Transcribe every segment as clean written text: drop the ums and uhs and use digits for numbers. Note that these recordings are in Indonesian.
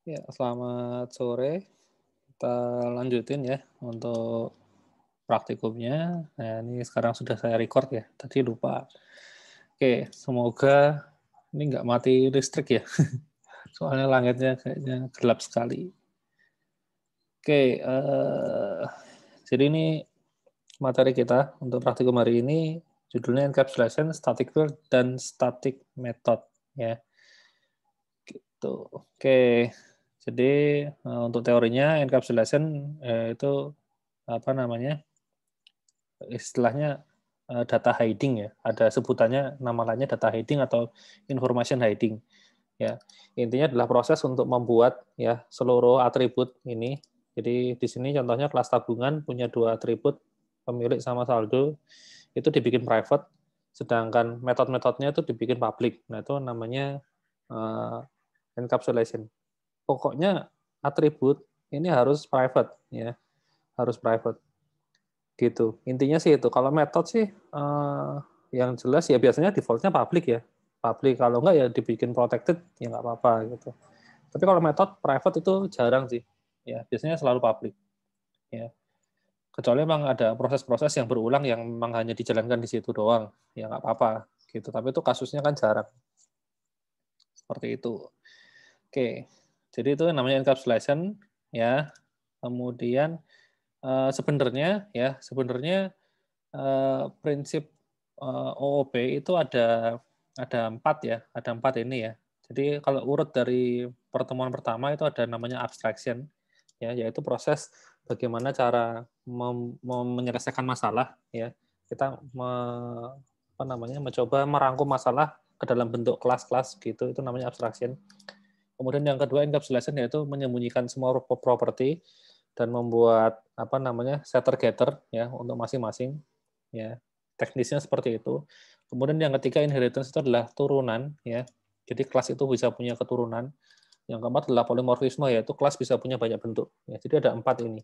Ya, selamat sore. Kita lanjutin ya untuk praktikumnya. Nah, ini sekarang sudah saya record ya. Tadi lupa. Oke, semoga ini nggak mati listrik ya. Soalnya langitnya kayaknya gelap sekali. Oke, jadi ini materi kita untuk praktikum hari ini judulnya encapsulation, static field, dan static method ya. Gitu. Oke, jadi untuk teorinya encapsulation itu apa namanya istilahnya data hiding ya. Ada sebutannya nama lainnya data hiding atau information hiding. Ya, intinya adalah proses untuk membuat ya seluruh atribut ini. Jadi di sini contohnya kelas tabungan punya dua atribut pemilik sama saldo itu dibikin private, sedangkan metode-metodenya itu dibikin public. Nah itu namanya encapsulation. Pokoknya atribut ini harus private ya, harus private gitu. Intinya sih itu. Kalau metode sih yang jelas ya biasanya defaultnya public ya. Public, kalau enggak ya dibikin protected ya nggak apa-apa gitu. Tapi kalau metode private itu jarang sih. Ya, biasanya selalu public ya. Kecuali memang ada proses-proses yang berulang yang memang hanya dijalankan di situ doang, ya nggak apa-apa gitu. Tapi itu kasusnya kan jarang. Seperti itu. Oke. Jadi itu namanya encapsulation ya. Kemudian sebenarnya prinsip OOP itu ada 4 ya, ada 4 ini ya. Jadi kalau urut dari pertemuan pertama itu ada namanya abstraction, ya, yaitu proses bagaimana cara menyelesaikan masalah, ya. Kita mencoba merangkum masalah ke dalam bentuk kelas-kelas gitu, itu namanya abstraction. Kemudian yang kedua encapsulation yaitu menyembunyikan semua properti dan membuat setter-getter ya untuk masing-masing ya. Teknisnya seperti itu. Kemudian yang ketiga inheritance itu adalah turunan ya. Jadi kelas itu bisa punya keturunan. Yang keempat adalah polimorfisme yaitu kelas bisa punya banyak bentuk. Ya, jadi ada 4 ini.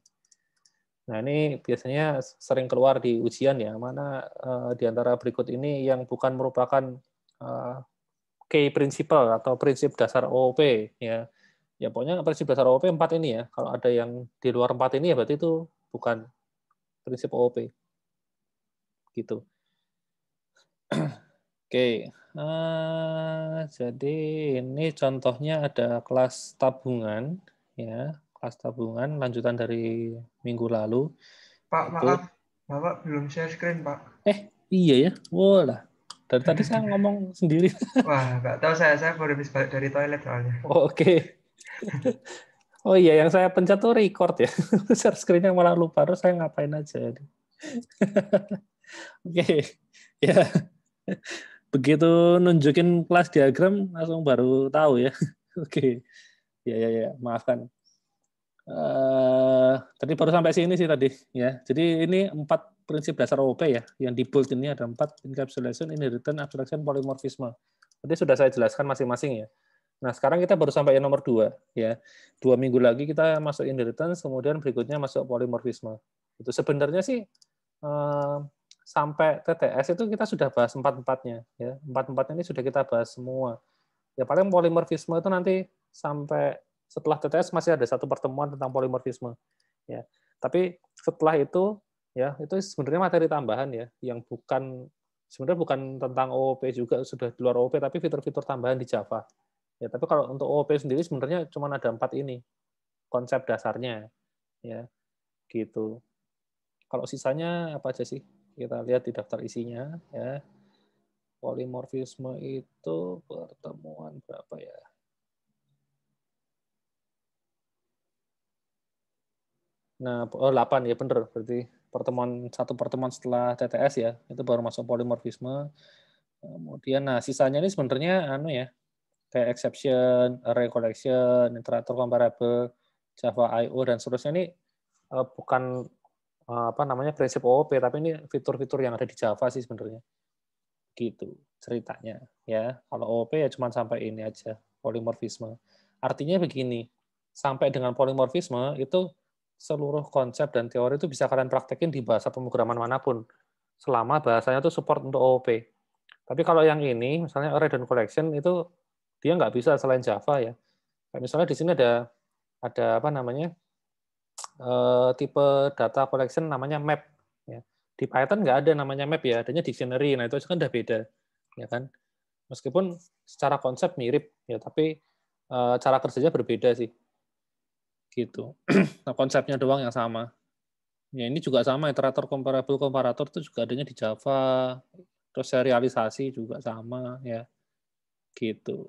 Nah, ini biasanya sering keluar di ujian ya, mana di antara berikut ini yang bukan merupakan key principle atau prinsip dasar OOP ya. Ya pokoknya prinsip dasar OOP 4 ini ya. Kalau ada yang di luar 4 ini ya berarti itu bukan prinsip OOP. Gitu. Oke. Jadi ini contohnya ada kelas tabungan ya, kelas tabungan lanjutan dari minggu lalu. Pak, Itu maaf, Bapak belum share screen, Pak. iya ya. Wah lah. Dari tadi saya ngomong sendiri. Wah, nggak tahu saya baru habis balik dari toilet soalnya. Oh, oke. Oh iya, yang saya pencet tuh record ya. Share screen-nya malah lupa. Terus saya ngapain aja. Oke. Ya. Begitu nunjukin kelas diagram, langsung baru tahu ya. Oke. Ya. Maafkan. Tadi baru sampai sini sih tadi. Ya. Jadi ini 4 prinsip dasar OOP ya. Yang di bold ini ada 4. Encapsulation, inheritance, abstraction, polymorphism. Tadi sudah saya jelaskan masing-masing ya. Nah, sekarang kita baru sampai yang nomor 2 ya. 2 minggu lagi kita masuk inheritance, kemudian berikutnya masuk polymorphism. Itu sebenarnya sih sampai TTS itu kita sudah bahas 4-4-nya ya. 4-4 ini sudah kita bahas semua. Ya paling polymorphism itu nanti sampai setelah TTS masih ada satu pertemuan tentang polymorphism ya. Tapi setelah itu ya itu sebenarnya materi tambahan ya yang sebenarnya bukan tentang OOP juga, sudah di luar OOP tapi fitur-fitur tambahan di Java. Ya, tapi kalau untuk OOP sendiri sebenarnya cuma ada 4 ini konsep dasarnya, ya, gitu. Kalau sisanya apa aja sih? Kita lihat di daftar isinya, ya. Polimorfisme itu pertemuan berapa ya? Nah, 8 ya bener, berarti satu pertemuan setelah TTS ya, itu baru masuk polimorfisme. Kemudian, nah sisanya ini sebenarnya ya, kayak exception, array collection, iterator comparable, Java I/O dan seterusnya ini bukan prinsip OOP, tapi ini fitur-fitur yang ada di Java sih sebenarnya. Gitu ceritanya ya. Kalau OOP ya cuma sampai ini aja, polimorfisme. Artinya begini, sampai dengan polimorfisme itu seluruh konsep dan teori itu bisa kalian praktekin di bahasa pemrograman manapun selama bahasanya itu support untuk OOP. Tapi kalau yang ini, misalnya array dan collection itu dia nggak bisa selain Java ya. Kayak misalnya di sini ada apa namanya, tipe data collection namanya map. Ya. Di Python nggak ada namanya map ya, adanya dictionary. Nah itu kan udah beda, ya kan. Meskipun secara konsep mirip ya, tapi cara kerjanya berbeda sih, gitu. Nah, konsepnya doang yang sama. Ya ini juga sama, iterator comparable comparator itu juga adanya di Java, terus serialisasi juga sama ya, gitu.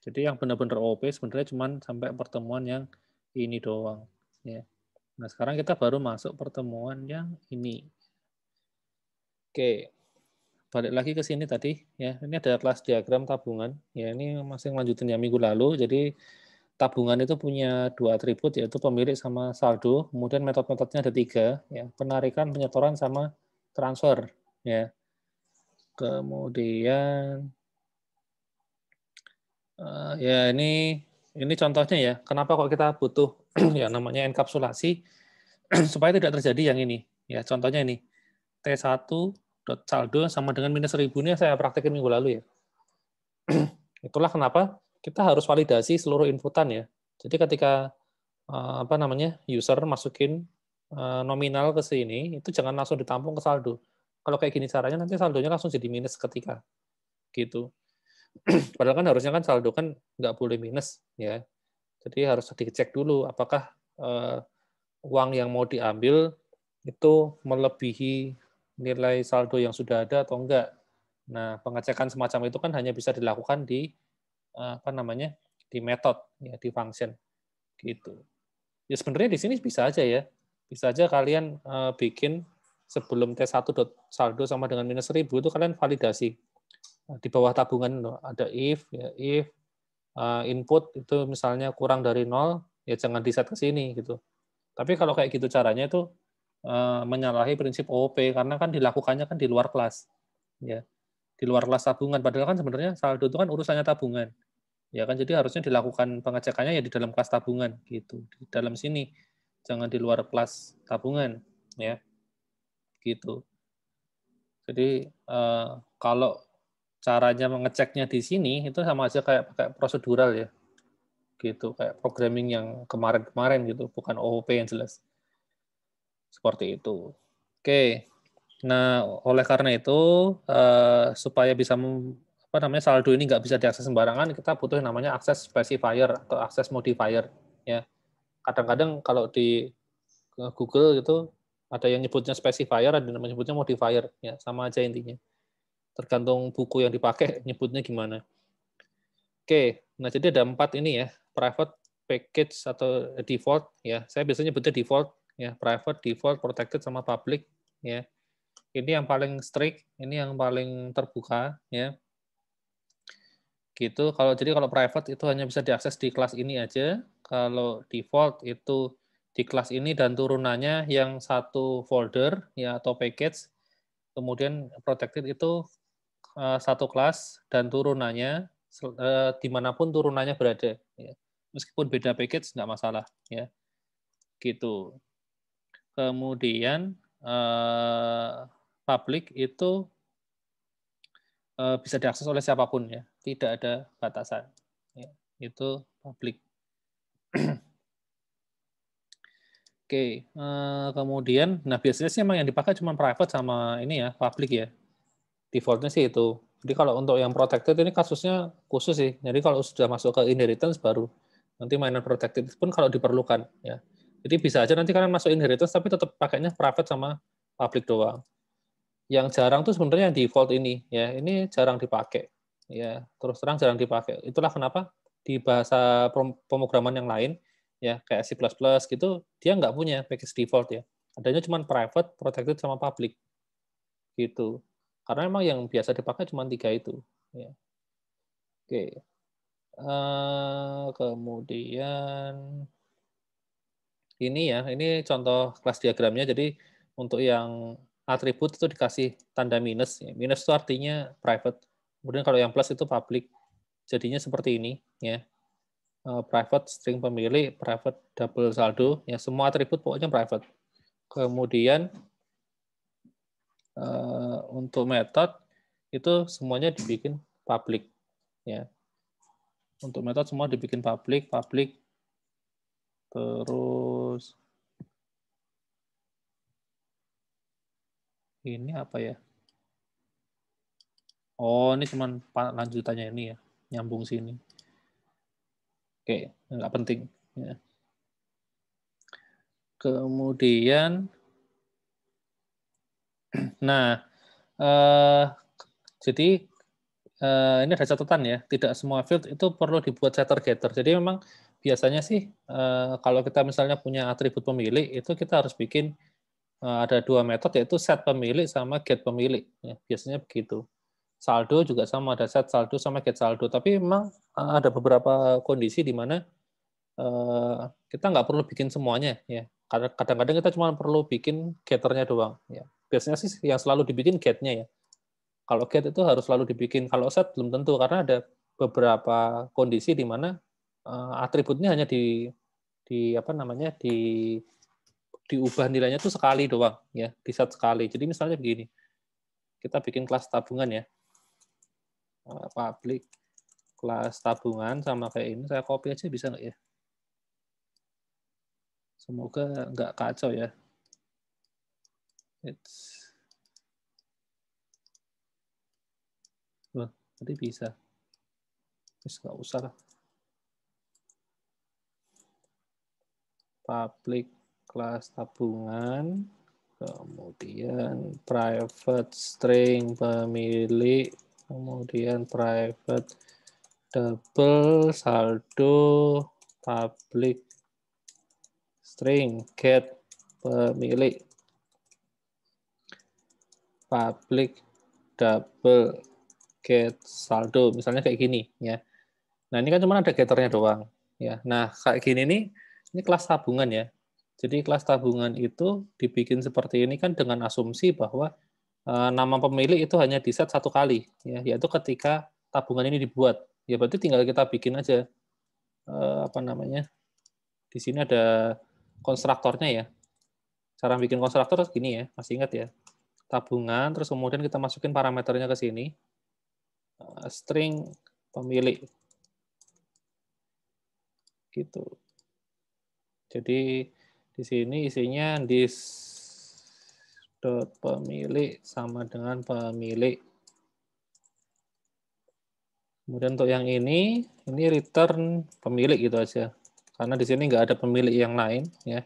Jadi yang benar-benar OP sebenarnya cuma sampai pertemuan yang ini doang. Ya. Nah sekarang kita baru masuk pertemuan yang ini. Oke, balik lagi ke sini tadi ya. Ini ada kelas diagram tabungan. Ya ini masih lanjutin yang minggu lalu. Jadi tabungan itu punya dua atribut yaitu pemilik sama saldo. Kemudian metode-metodenya ada tiga, ya penarikan, penyetoran, sama transfer. Ya. Kemudian ya ini contohnya ya. Kenapa kok kita butuh yang namanya enkapsulasi supaya tidak terjadi yang ini. Ya contohnya ini T1 dot saldo sama dengan minus 1000 ini saya praktekin minggu lalu ya. Itulah kenapa kita harus validasi seluruh inputan ya. Jadi ketika apa namanya user masukin nominal ke sini, itu jangan langsung ditampung ke saldo. Kalau kayak gini caranya nanti saldonya langsung jadi minus ketika gitu. Padahal kan harusnya kan saldo kan nggak boleh minus ya. Jadi harus dicek dulu apakah uang yang mau diambil itu melebihi nilai saldo yang sudah ada atau enggak. Nah, pengecekan semacam itu kan hanya bisa dilakukan di apa namanya di method ya di function gitu. Ya sebenarnya di sini bisa aja ya, bisa aja kalian bikin sebelum T1 saldo sama dengan minus 1000 itu kalian validasi di bawah tabungan ada if ya if input itu misalnya kurang dari 0 ya jangan di set ke sini gitu. Tapi kalau kayak gitu caranya itu menyalahi prinsip OOP karena kan dilakukannya kan di luar kelas ya di luar kelas tabungan padahal kan sebenarnya saldo itu kan urusannya tabungan. Ya kan jadi harusnya dilakukan pengecekannya ya di dalam kelas tabungan gitu. Di dalam sini jangan di luar kelas tabungan ya. Gitu. Jadi kalau caranya mengeceknya di sini itu sama aja kayak pakai prosedural ya. Gitu, kayak programming yang kemarin-kemarin gitu, bukan OOP yang jelas. Seperti itu. Oke. Nah, oleh karena itu supaya bisa apa namanya saldo ini nggak bisa diakses sembarangan, kita butuh yang namanya akses specifier atau akses modifier. Ya, kadang-kadang kalau di Google gitu ada yang nyebutnya specifier, ada yang nyebutnya modifier. Ya, sama aja intinya. Tergantung buku yang dipakai nyebutnya gimana. Oke, nah jadi ada 4 ini ya, private, package atau default ya. Saya biasanya nyebutnya default ya, private, default, protected sama public ya. Ini yang paling strict, ini yang paling terbuka ya. Gitu. Kalau private itu hanya bisa diakses di kelas ini aja. Kalau default itu di kelas ini dan turunannya yang satu folder ya atau package. Kemudian protected itu satu kelas dan turunannya dimanapun turunannya berada. Ya. Meskipun beda package nggak masalah ya. Gitu. Kemudian public itu bisa diakses oleh siapapun ya, tidak ada batasan. Ya, itu public. Oke, kemudian, nah biasanya sih emang yang dipakai cuma private sama ini ya, public ya. Defaultnya sih itu. Jadi kalau untuk yang protected ini kasusnya khusus sih. Jadi kalau sudah masuk ke inheritance baru nanti mainan protected pun kalau diperlukan ya. Jadi bisa aja nanti kalian masuk inheritance tapi tetap pakainya private sama public doang. Yang jarang tuh sebenarnya yang default ini ya, ini jarang dipakai ya, terus terang jarang dipakai. Itulah kenapa di bahasa pemrograman yang lain ya kayak C++ gitu dia nggak punya package default ya, adanya cuma private, protected sama public gitu, karena memang yang biasa dipakai cuma 3 itu ya. Oke. Kemudian ini ya, ini contoh kelas diagramnya. Jadi untuk yang atribut itu dikasih tanda minus. Minus itu artinya private. Kemudian kalau yang plus itu public. Jadinya seperti ini ya. Private string pemilih, private double saldo, ya semua atribut pokoknya private. Kemudian untuk method itu semuanya dibikin public ya. Untuk method semua dibikin public, terus ini apa ya? Oh, ini cuman lanjutannya ini ya, nyambung sini. Oke, nggak penting. Ya. Kemudian, nah, jadi ini ada catatan ya, tidak semua field itu perlu dibuat setter getter. Jadi memang biasanya sih kalau kita misalnya punya atribut pemilik itu kita harus bikin ada dua metode yaitu set pemilik sama get pemilik. Ya, biasanya begitu. Saldo juga sama, ada set saldo sama get saldo. Tapi memang ada beberapa kondisi di mana kita nggak perlu bikin semuanya ya. Kadang-kadang kita cuma perlu bikin getternya doang. Ya. Biasanya sih yang selalu dibikin getnya ya. Kalau get itu harus selalu dibikin. Kalau set belum tentu karena ada beberapa kondisi di mana atributnya hanya di apa namanya diubah nilainya itu sekali doang ya, di set sekali. Jadi misalnya begini, kita bikin kelas tabungan ya, public kelas tabungan sama kayak ini, saya copy aja bisa nggak ya? Semoga nggak kacau ya. Wah, tadi bisa. Terus nggak usah lah. Public kelas tabungan, kemudian private string pemilik, kemudian private double saldo public string get pemilik public double get saldo, misalnya kayak gini ya. Nah ini kan cuma ada getternya doang ya. Nah kayak gini nih, ini kelas tabungan ya. Jadi kelas tabungan itu dibikin seperti ini kan dengan asumsi bahwa nama pemilik itu hanya di set satu kali ya, yaitu ketika tabungan ini dibuat. Ya berarti tinggal kita bikin aja apa namanya? Di sini ada konstruktornya ya. Cara bikin konstruktor gini ya, masih ingat ya? Tabungan, terus kemudian kita masukin parameternya ke sini, string pemilik, gitu. Jadi di sini isinya this dot pemilik sama dengan pemilik. Kemudian untuk yang ini return pemilik gitu aja. Karena di sini nggak ada pemilik yang lain ya.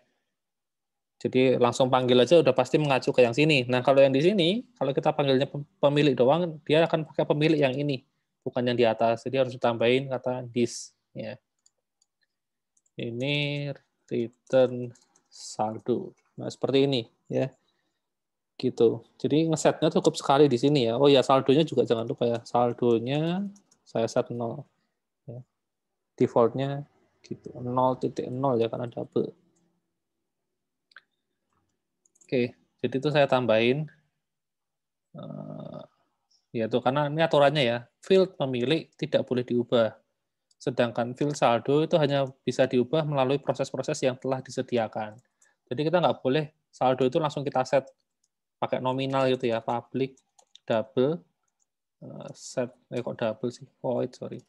Jadi langsung panggil aja udah pasti mengacu ke yang sini. Nah, kalau yang di sini, kalau kita panggilnya pemilik doang, dia akan pakai pemilik yang ini, bukan yang di atas. Jadi harus ditambahin kata this. Ya. Ini return saldo. Nah, seperti ini. Ya, gitu. Jadi ngesetnya cukup sekali di sini ya. Oh ya, saldonya juga jangan lupa ya. Saldonya saya set 0. Ya. Defaultnya gitu. 0.0 ya, karena double. Oke, jadi itu saya tambahin. Yaitu karena ini aturannya ya, field pemilik tidak boleh diubah. Sedangkan field saldo itu hanya bisa diubah melalui proses-proses yang telah disediakan. Jadi kita nggak boleh saldo itu langsung kita set pakai nominal gitu ya, public double set kok double sih, void sorry,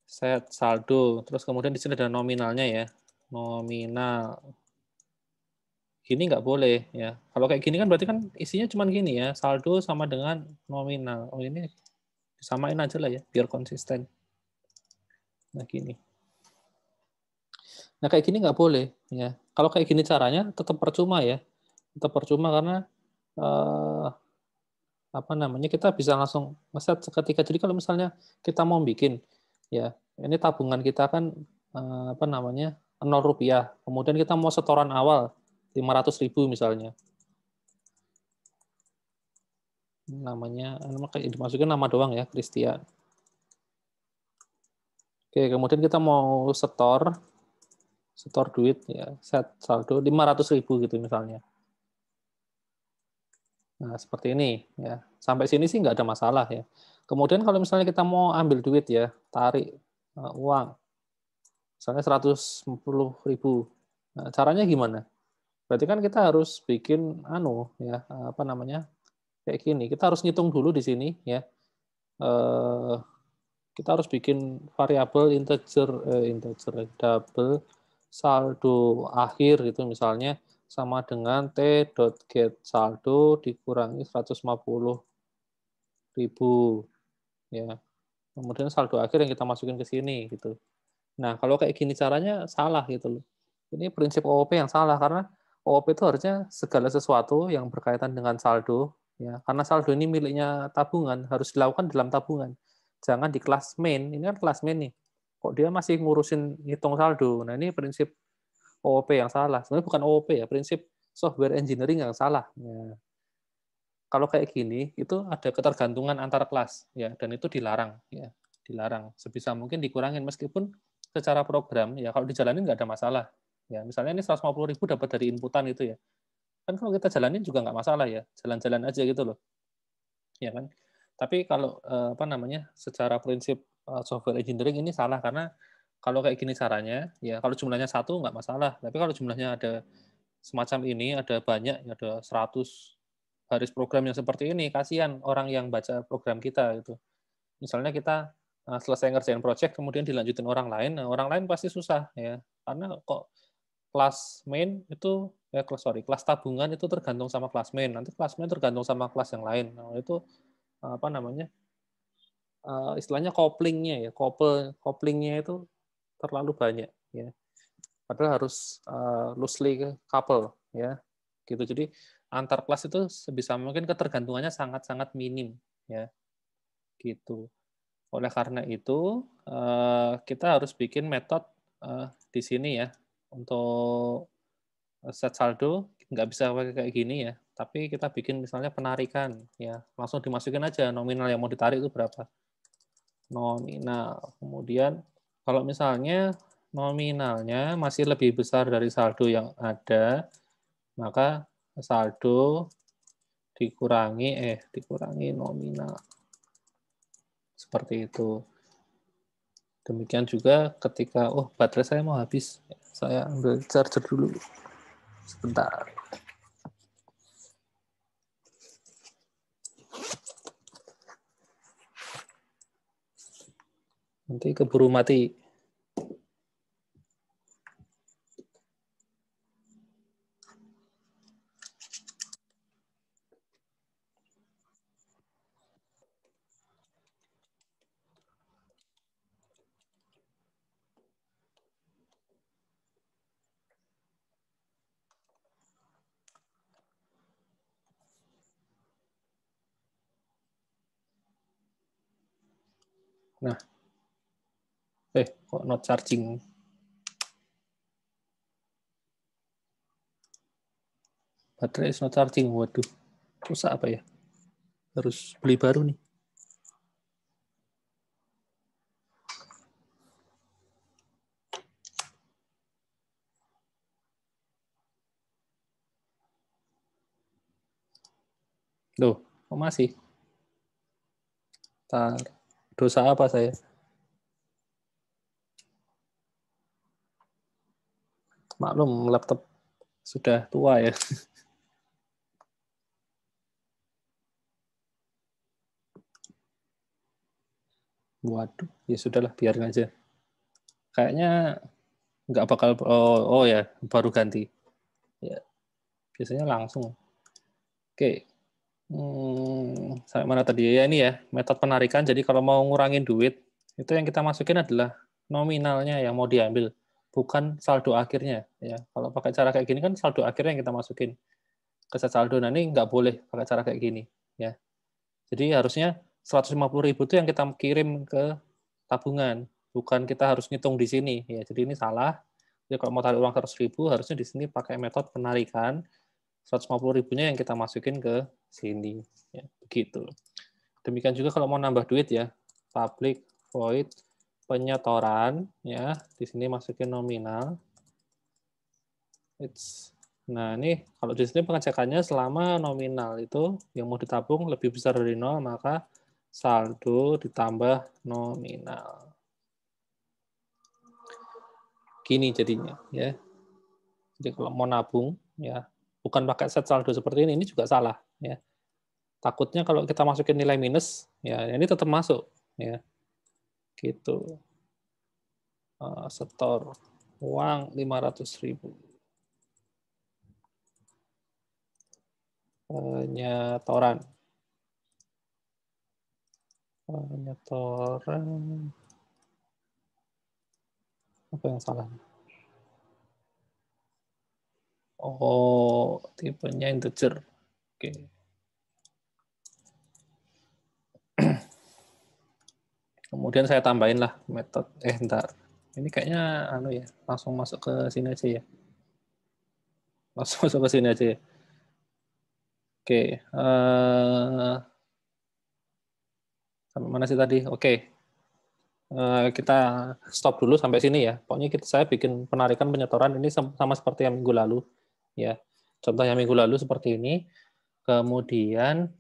set saldo, terus kemudian di sini ada nominalnya ya, nominal. Gini nggak boleh ya. Kalau kayak gini kan berarti kan isinya cuma gini ya, saldo sama dengan nominal. Oh ini disamain aja lah ya, biar konsisten. Nah gini. Nah kayak gini nggak boleh ya. Kalau kayak gini caranya tetap percuma ya, tetap percuma karena apa namanya kita bisa langsung ngeset seketika. Jadi kalau misalnya kita mau bikin ya, ini tabungan kita kan apa namanya 0 rupiah. Kemudian kita mau setoran awal 500.000 misalnya. Namanya kayak dimasukin nama doang ya, Christian. Oke, kemudian kita mau setor duit ya, set saldo 500.000 gitu misalnya. Nah, seperti ini ya. Sampai sini sih nggak ada masalah ya. Kemudian kalau misalnya kita mau ambil duit ya, tarik uang, misalnya 150.000. Nah, caranya gimana? Berarti kan kita harus bikin ya, apa namanya? Kayak gini. Kita harus ngitung dulu di sini ya. kita harus bikin variabel integer double saldo akhir gitu misalnya sama dengan t.get saldo dikurangi 150.000 ya. Kemudian saldo akhir yang kita masukin ke sini gitu. Nah, kalau kayak gini caranya salah gitu loh. Ini prinsip OOP yang salah karena OOP itu harusnya segala sesuatu yang berkaitan dengan saldo ya. Karena saldo ini miliknya tabungan harus dilakukan dalam tabungan. Jangan di kelas main. Ini kan kelas main nih. Kok dia masih ngurusin hitung saldo. Nah, ini prinsip OOP yang salah. Sebenarnya bukan OOP ya, prinsip software engineering yang salah. Ya. Kalau kayak gini itu ada ketergantungan antar kelas ya dan itu dilarang ya. Dilarang. Sebisa mungkin dikurangin meskipun secara program ya kalau dijalanin nggak ada masalah. Ya, misalnya ini 150.000 dapat dari inputan itu ya. Kan kalau kita jalanin juga nggak masalah ya. Jalan-jalan aja gitu loh. Ya kan? Tapi kalau apa namanya? Secara prinsip software engineering ini salah karena kalau kayak gini caranya ya kalau jumlahnya satu nggak masalah. Tapi kalau jumlahnya ada semacam ini, ada banyak, ada 100 baris program yang seperti ini, kasihan orang yang baca program kita gitu. Misalnya kita selesai ngerjain project kemudian dilanjutin orang lain, nah orang lain pasti susah ya. Karena kok kelas main itu kelas tabungan itu tergantung sama kelas main. Nanti kelas main tergantung sama kelas yang lain. Nah, itu apa namanya? Istilahnya couplingnya ya, couplingnya itu terlalu banyak ya. Padahal harus loosely couple ya. Gitu. Jadi antar kelas itu sebisa mungkin ketergantungannya sangat-sangat minim ya. Gitu. Oleh karena itu, kita harus bikin metode di sini ya, untuk set saldo, nggak bisa pakai kayak gini ya, tapi kita bikin misalnya penarikan, ya langsung dimasukin aja nominal yang mau ditarik itu berapa. Nominal. Kemudian kalau misalnya nominalnya masih lebih besar dari saldo yang ada, maka saldo dikurangi nominal. Seperti itu. Demikian juga ketika, baterai saya mau habis, saya ambil charger dulu. Sebentar. Nanti keburu mati. Nah, kok not charging? Baterai is not charging. Waduh, rusak apa ya? Harus beli baru nih. Loh, kok masih? Dosa apa saya? Maklum, laptop sudah tua ya. Waduh, ya sudahlah, biarin aja. Kayaknya nggak bakal, ya, baru ganti. Ya, biasanya langsung. Oke, sampai mana tadi ya, ini ya metode penarikan. Jadi kalau mau ngurangin duit itu yang kita masukin adalah nominalnya yang mau diambil, bukan saldo akhirnya ya. Kalau pakai cara kayak gini kan saldo akhirnya yang kita masukin ke set saldo. Nah, ini nggak boleh pakai cara kayak gini ya. Jadi harusnya 150.000 itu yang kita kirim ke tabungan, bukan kita harus ngitung di sini ya. Jadi ini salah. Jadi kalau mau tarik uang 100.000 harusnya di sini pakai metode penarikan. 150.000-nya yang kita masukin ke sini. Ya, begitu. Demikian juga kalau mau nambah duit ya, public void penyetoran ya, di sini masukin nominal. Nah, ini kalau di sini pengecekannya selama nominal itu yang mau ditabung lebih besar dari 0, maka saldo ditambah nominal. Gini jadinya ya. Jadi kalau mau nabung ya, bukan pakai set saldo seperti ini juga salah ya. Takutnya kalau kita masukin nilai minus, ya ini tetap masuk. Ya. Gitu. Setor uang 500.000. Penyetoran apa yang salah? Oh, tipenya integer. Oke. Kemudian saya tambahin lah metode. Ntar. Ini kayaknya ya, langsung masuk ke sini aja ya. Langsung masuk ke sini aja ya. Oke. Sampai mana sih tadi? Oke. Kita stop dulu sampai sini ya. Pokoknya saya bikin penarikan penyetoran ini sama seperti yang minggu lalu. Ya. Contoh yang minggu lalu seperti ini. Kemudian,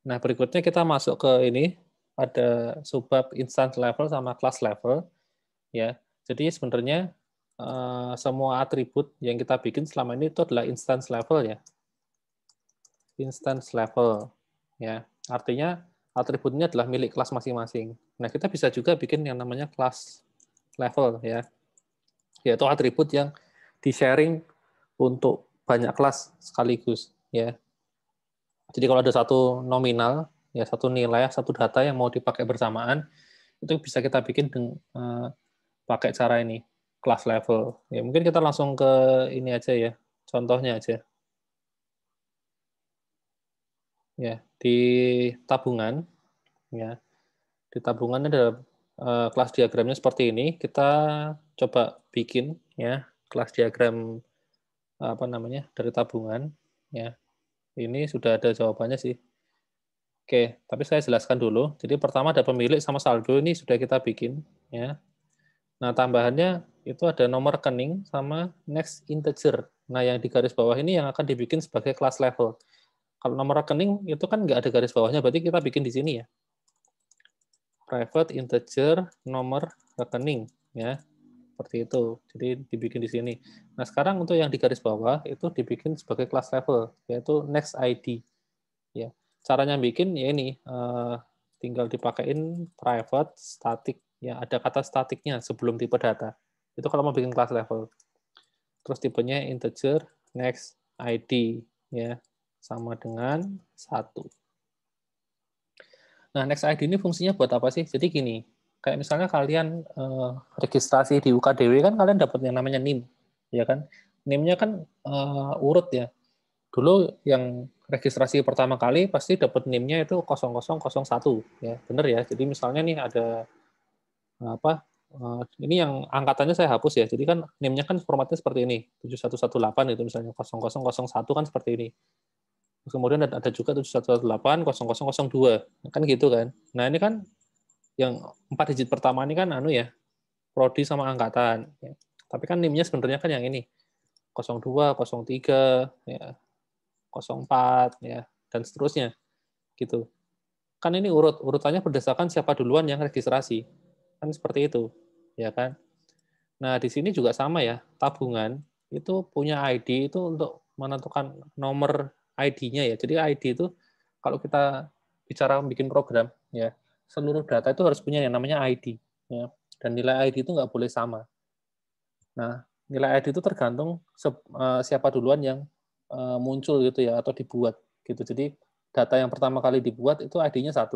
nah berikutnya kita masuk ke ini. Ada subbab instance level sama class level. Ya. Jadi sebenarnya semua atribut yang kita bikin selama ini itu adalah instance level ya. Instance level. Ya. Artinya atributnya adalah milik kelas masing-masing. Nah, kita bisa juga bikin yang namanya class level ya. Yaitu atribut yang di-sharing untuk banyak kelas sekaligus ya. Jadi kalau ada satu nominal, ya satu nilai, satu data yang mau dipakai bersamaan, itu bisa kita bikin pakai cara ini, class level. Ya, mungkin kita langsung ke ini aja ya, contohnya aja. Ya, di tabungan ya. Di tabungan ada kelas diagramnya seperti ini. Kita coba bikin ya kelas diagram apa namanya dari tabungan ya. Ini sudah ada jawabannya sih. Oke, tapi saya jelaskan dulu. Jadi pertama ada pemilik sama saldo ini sudah kita bikin ya. Nah, tambahannya itu ada nomor rekening sama next integer. Nah, yang di garis bawah ini yang akan dibikin sebagai kelas level. Kalau nomor rekening itu kan nggak ada garis bawahnya, berarti kita bikin di sini ya. Private integer nomor rekening ya. Seperti itu. Jadi dibikin di sini. Nah, sekarang untuk yang di garis bawah itu dibikin sebagai kelas level yaitu next ID ya. Caranya bikin ya ini tinggal dipakein private static ya, ada kata statiknya sebelum tipe data. Itu kalau mau bikin kelas level. Terus tipenya integer next ID ya, sama dengan 1. Nah, next ID ini fungsinya buat apa sih? Jadi gini, kayak misalnya kalian registrasi di UKDW kan kalian dapat yang namanya NIM, ya kan? NIM-nya kan urut ya. Dulu yang registrasi pertama kali pasti dapat NIM-nya itu 0001 ya, benar ya. Jadi misalnya nih ada apa? Ini yang angkatannya saya hapus ya. Jadi kan NIM-nya kan formatnya seperti ini, 7118 itu misalnya 0001 kan seperti ini. Kemudian ada juga 7118 0002 kan gitu kan. Nah, ini kan yang 4 digit pertama ini kan ya, prodi sama angkatan ya. Tapi kan NIM-nya sebenarnya kan yang ini 02, 03 ya, 04 ya, dan seterusnya gitu. Kan ini urutannya berdasarkan siapa duluan yang registrasi. Kan seperti itu, ya kan? Nah, di sini juga sama ya, tabungan itu punya ID itu untuk menentukan nomor ID-nya ya. Jadi ID itu kalau kita bicara bikin program ya, seluruh data itu harus punya yang namanya ID ya. Dan nilai ID itu nggak boleh sama. Nah, nilai ID itu tergantung siapa duluan yang muncul gitu ya atau dibuat gitu. Jadi data yang pertama kali dibuat itu ID-nya 1.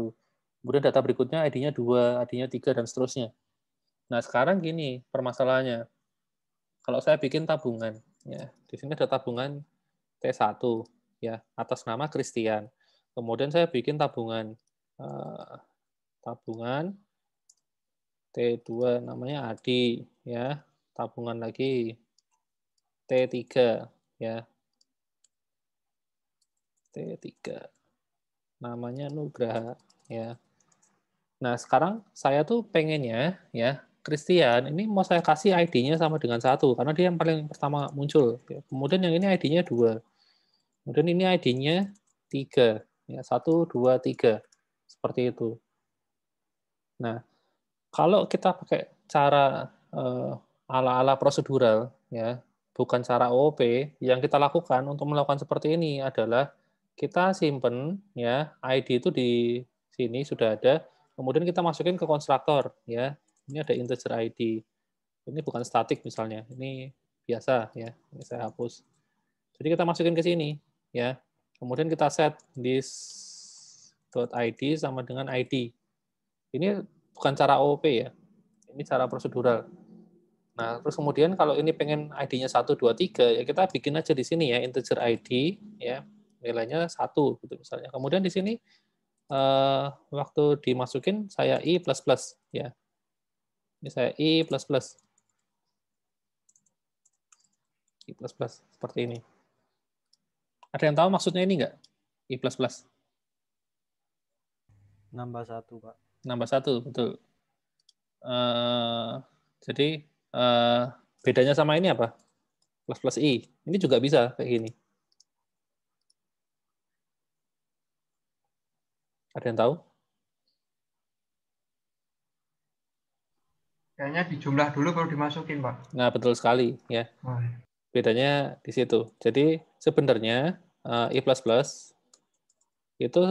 Kemudian data berikutnya ID-nya 2, ID-nya 3 dan seterusnya. Nah, sekarang gini permasalahannya. Kalau saya bikin tabungan, ya, di sini ada tabungan T1 ya, atas nama Christian. Kemudian saya bikin tabungan tabungan T2 namanya Adi ya, tabungan lagi T3 ya. T3 namanya Nugraha ya. Nah, sekarang saya tuh pengennya ya Christian ini mau saya kasih ID-nya sama dengan 1 karena dia yang paling pertama muncul. Kemudian yang ini ID-nya 2. Kemudian ini ID-nya 3. Ya, 1, 2, 3. Seperti itu. Nah, kalau kita pakai cara ala-ala prosedural ya, bukan cara OOP, yang kita lakukan untuk melakukan seperti ini adalah kita simpen ya ID itu di sini sudah ada, Kemudian kita masukin ke konstruktor, ya. Ini ada integer ID. Ini bukan statik misalnya, ini biasa ya. Ini saya hapus. Jadi kita masukin ke sini, ya. Kemudian kita set this.id sama dengan ID. Ini bukan cara OOP ya. Ini cara prosedural. Nah, terus kemudian kalau ini pengen ID-nya 1, 2, 3, ya kita bikin aja di sini ya, integer ID, ya, nilainya 1, gitu misalnya. Kemudian di sini, waktu dimasukin, saya I++, ya. Ini saya I++. I++, seperti ini. Ada yang tahu maksudnya ini nggak? I++. Nambah 1, Pak. Nambah 1, betul. Jadi, bedanya sama ini apa? Plus plus I. Ini juga bisa kayak gini. Ada yang tahu? Kayaknya dijumlah dulu baru dimasukin, Pak. Nah, betul sekali ya. Nah, Bedanya di situ. Jadi sebenarnya I++ itu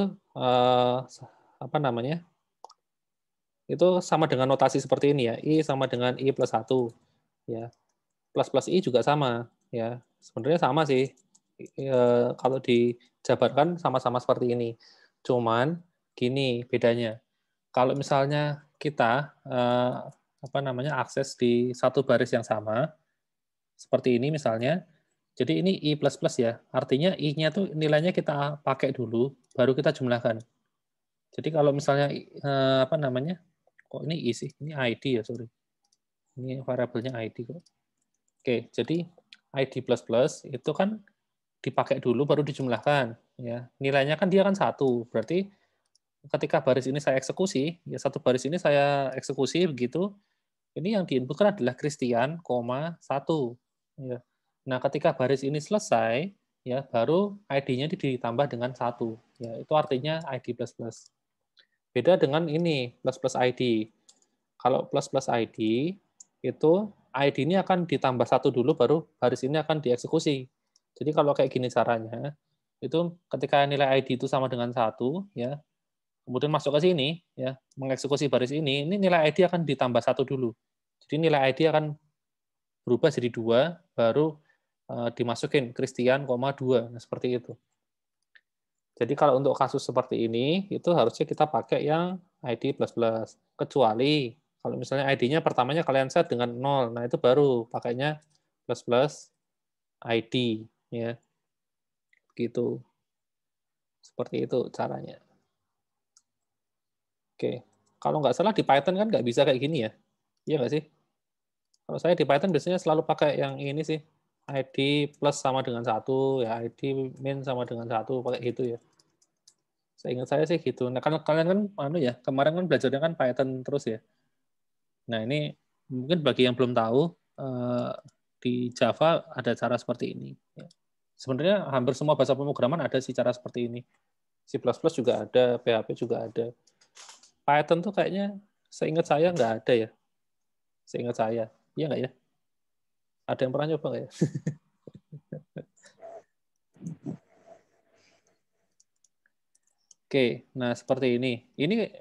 apa namanya? Itu sama dengan notasi seperti ini ya. I sama dengan I plus 1 ya. Plus plus I juga sama ya. Sebenarnya sama sih. Kalau dijabarkan sama-sama seperti ini. Cuman gini bedanya. Kalau misalnya kita apa namanya akses di satu baris yang sama seperti ini misalnya, jadi ini I++ ya, artinya I-nya tuh nilainya kita pakai dulu, baru kita jumlahkan. Jadi kalau misalnya apa namanya, kok ini I sih, ini ID ya, sorry. Ini variabelnya ID kok. Oke, jadi ID++ itu kan dipakai dulu baru dijumlahkan. Ya, nilainya kan dia kan 1, berarti ketika baris ini saya eksekusi, ya satu baris ini saya eksekusi begitu, ini yang diinputkan adalah Christian, 1. Ya. Nah, ketika baris ini selesai, ya baru ID-nya ditambah dengan 1. Ya, itu artinya ID++. Beda dengan ini, plus plus ID. Kalau plus plus ID, itu ID ini akan ditambah 1 dulu, baru baris ini akan dieksekusi. Jadi kalau kayak gini caranya, itu ketika nilai ID itu sama dengan 1, ya, kemudian masuk ke sini, ya, mengeksekusi baris ini nilai ID akan ditambah 1 dulu. Jadi nilai ID akan berubah jadi 2, baru dimasukin Christian, 2. Nah, seperti itu. Jadi kalau untuk kasus seperti ini, itu harusnya kita pakai yang ID++. Kecuali kalau misalnya ID-nya pertamanya kalian set dengan 0, nah itu baru pakainya plus plus ID. Ya, gitu. Seperti itu caranya. Oke. Kalau nggak salah di Python kan nggak bisa kayak gini ya? Iya nggak sih? Kalau saya di Python biasanya selalu pakai yang ini sih. ID plus sama dengan 1, ya ID min sama dengan 1, pakai gitu ya. Saya ingat saya sih gitu. Nah, kan kalian kan kemarin kan belajarnya kan Python terus ya. Nah, ini mungkin bagi yang belum tahu di Java ada cara seperti ini. Ya. Sebenarnya hampir semua bahasa pemrograman ada sih cara seperti ini. C++ juga ada, PHP juga ada. Python tuh kayaknya seingat saya nggak ada ya. Seingat saya. Iya nggak ya? Ada yang pernah nyoba nggak ya? Oke, nah seperti ini. Ini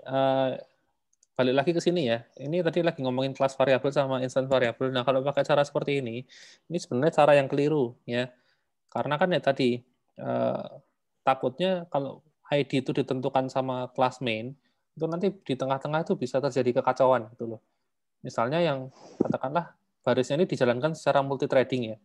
balik lagi ke sini ya. Ini tadi lagi ngomongin kelas variabel sama instant variabel. Nah, kalau pakai cara seperti ini sebenarnya cara yang keliru ya. Karena kan ya tadi takutnya kalau ID itu ditentukan sama kelas main, itu nanti di tengah-tengah itu bisa terjadi kekacauan gitu loh. Misalnya yang katakanlah barisnya ini dijalankan secara multi-threading ya.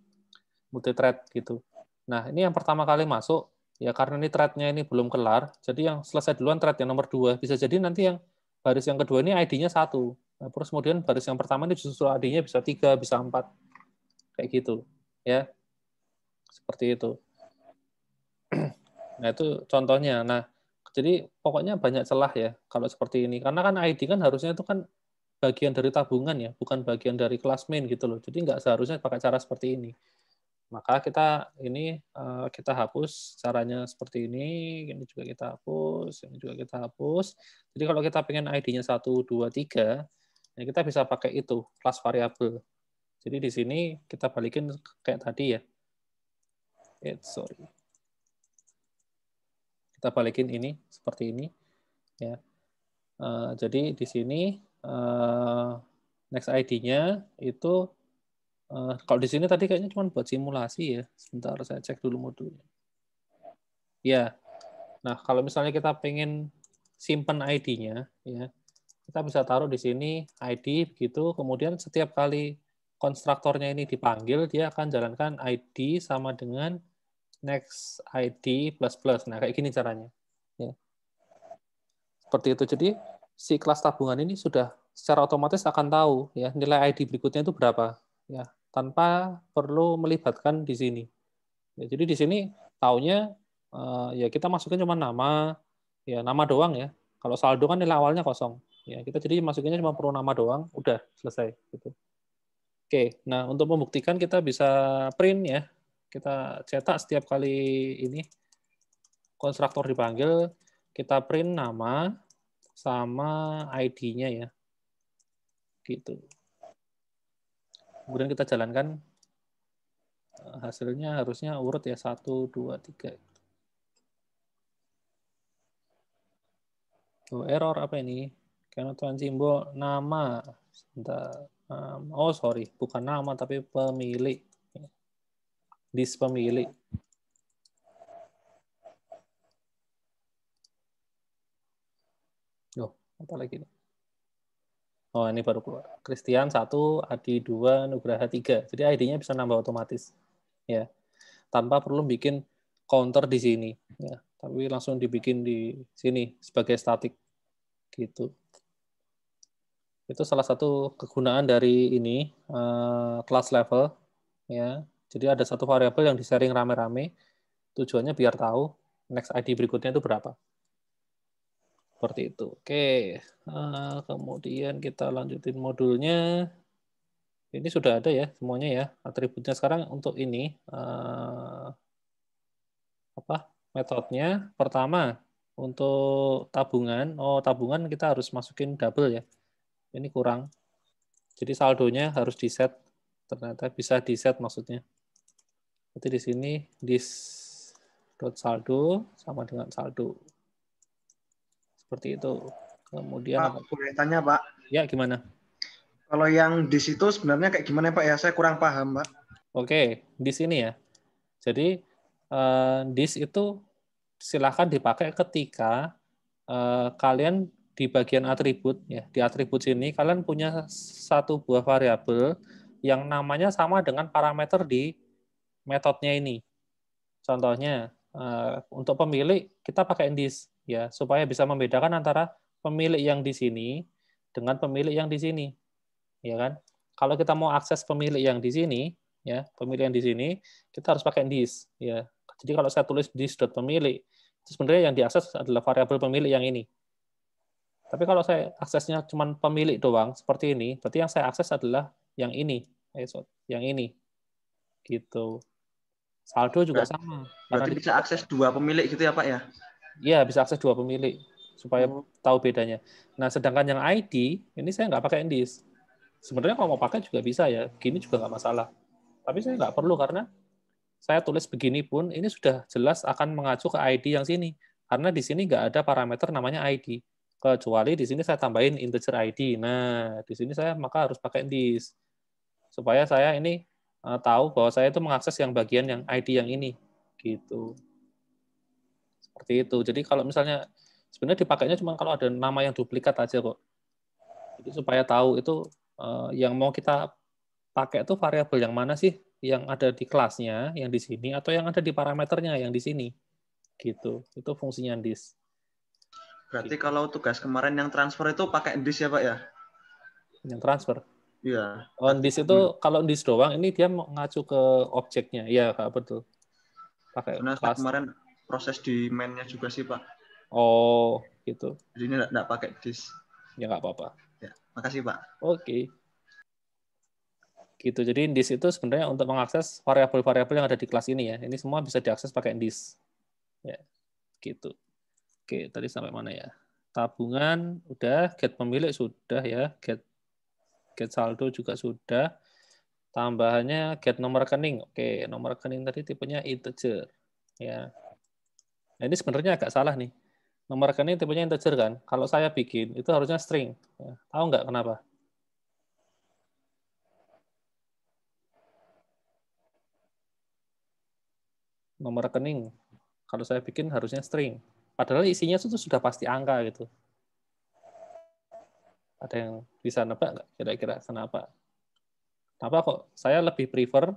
Multi-thread gitu. Nah, ini yang pertama kali masuk, ya karena ini thread-nya ini belum kelar, jadi yang selesai duluan thread yang nomor 2. Bisa jadi nanti yang baris yang kedua ini ID-nya 1. Nah, terus kemudian baris yang pertama ini justru ID-nya bisa 3, bisa 4. Kayak gitu. Ya, seperti itu. Nah, itu contohnya. Nah, jadi pokoknya banyak celah ya kalau seperti ini. Karena kan ID kan harusnya itu kan bagian dari tabungan ya, bukan bagian dari kelas main gitu loh. Jadi nggak seharusnya pakai cara seperti ini. Maka kita hapus caranya seperti ini juga kita hapus, ini juga kita hapus. Jadi kalau kita pengen ID-nya 1, 2, 3, ya kita bisa pakai itu, kelas variabel. Jadi di sini kita balikin kayak tadi ya. Sorry. Kita balikin ini seperti ini ya. Jadi di sini next ID-nya itu kalau di sini tadi kayaknya cuma buat simulasi ya. Sebentar saya cek dulu modulnya. Ya. Nah, kalau misalnya kita pengen simpan ID-nya ya, kita bisa taruh di sini ID begitu, kemudian setiap kali konstruktornya ini dipanggil, dia akan jalankan ID sama dengan next ID plus plus. Nah, kayak gini caranya. Ya. Seperti itu. Jadi si kelas tabungan ini sudah secara otomatis akan tahu ya nilai ID berikutnya itu berapa ya tanpa perlu melibatkan di sini. Ya, jadi di sini taunya ya kita masukin cuma nama doang ya. Kalau saldo kan nilai awalnya kosong. Ya, kita jadi masukinnya cuma perlu nama doang, udah selesai gitu. Oke, nah untuk membuktikan kita bisa print ya. Kita cetak setiap kali ini konstruktor dipanggil, kita print nama sama ID-nya ya. Gitu. Kemudian kita jalankan hasilnya harusnya urut ya 1 2 3. Oh, error apa ini? Cannot find simbol nama. Sebentar. Oh, sorry, bukan nama tapi pemilik. Dis pemilik. Oh, apa lagi nih? Oh, ini baru keluar. Christian 1, Adi 2, Nugraha 3. Jadi ID-nya bisa nambah otomatis. Ya. Tanpa perlu bikin counter di sini, ya. Tapi langsung dibikin di sini sebagai statik gitu. Itu salah satu kegunaan dari ini class level ya. Jadi ada satu variabel yang di-sharing rame-rame, tujuannya biar tahu next ID berikutnya itu berapa. Seperti itu. Oke, kemudian kita lanjutin modulnya. Ini sudah ada ya semuanya ya atributnya. Sekarang untuk ini metodenya. Pertama untuk tabungan. Oh, tabungan kita harus masukin double ya. Ini kurang. Jadi saldonya harus di set. Ternyata bisa di set maksudnya. Jadi di sini dis.saldo sama dengan saldo. Seperti itu. Kemudian Pak, boleh tanya, Pak? Ya, gimana? Kalau yang dis itu sebenarnya kayak gimana, Pak ya? Saya kurang paham, Pak. Oke, dis ini ya. Jadi dis itu silakan dipakai ketika kalian di bagian atribut ya. Di atribut sini kalian punya satu buah variabel yang namanya sama dengan parameter di metodenya ini. Contohnya untuk pemilik kita pakai dis ya supaya bisa membedakan antara pemilik yang di sini dengan pemilik yang di sini, ya kan? Kalau kita mau akses pemilik yang di sini, ya pemilik yang di sini, kita harus pakai dis, ya. Jadi kalau saya tulis dis.pemilik, itu sebenarnya yang diakses adalah variabel pemilik yang ini. Tapi kalau saya aksesnya cuma pemilik doang seperti ini, berarti yang saya akses adalah yang ini, yang ini, gitu. Saldo juga sama. Berarti bisa akses dua pemilik gitu ya, Pak ya? Iya, bisa akses dua pemilik supaya tahu bedanya. Nah, sedangkan yang ID ini saya nggak pakai dis. Sebenarnya kalau mau pakai juga bisa ya, gini juga nggak masalah. Tapi saya nggak perlu karena saya tulis begini pun ini sudah jelas akan mengacu ke ID yang sini. Karena di sini nggak ada parameter namanya ID. Kecuali di sini saya tambahin integer ID. Nah, di sini saya maka harus pakai dis. Supaya saya ini tahu bahwa saya itu mengakses yang bagian yang ID yang ini. Gitu. Seperti itu. Jadi kalau misalnya sebenarnya dipakainya cuma kalau ada nama yang duplikat aja kok. Jadi supaya tahu itu yang mau kita pakai itu variabel yang mana sih, yang ada di kelasnya, yang di sini, atau yang ada di parameternya, yang di sini. Gitu. Itu fungsinya dis. Berarti kalau tugas kemarin yang transfer itu pakai dis ya, Pak ya? Yang transfer? Iya. On dis itu, kalau dis doang, ini dia mengacu ke objeknya. Iya, Kak, betul. Pakai kelas. Kemarin proses di main-nya juga sih, Pak. Oh, gitu. Jadi ini nggak pakai dis. Ya, nggak apa-apa. Ya, makasih, Pak. Oke. Gitu. Jadi dis itu sebenarnya untuk mengakses variabel-variabel yang ada di kelas ini ya. Ini semua bisa diakses pakai dis. Ya, gitu. Oke, tadi sampai mana ya? Tabungan udah, get pemilik sudah ya, get saldo juga sudah. Tambahannya get nomor rekening. Oke, nomor rekening tadi tipenya integer. Ya. Nah, ini sebenarnya agak salah nih. Nomor rekening tipenya integer kan? Kalau saya bikin, itu harusnya string. Ya, tahu nggak kenapa? Nomor rekening, kalau saya bikin harusnya string. Padahal isinya itu sudah pasti angka gitu. Ada yang bisa nebak nggak kira-kira kenapa? Kenapa kok saya lebih prefer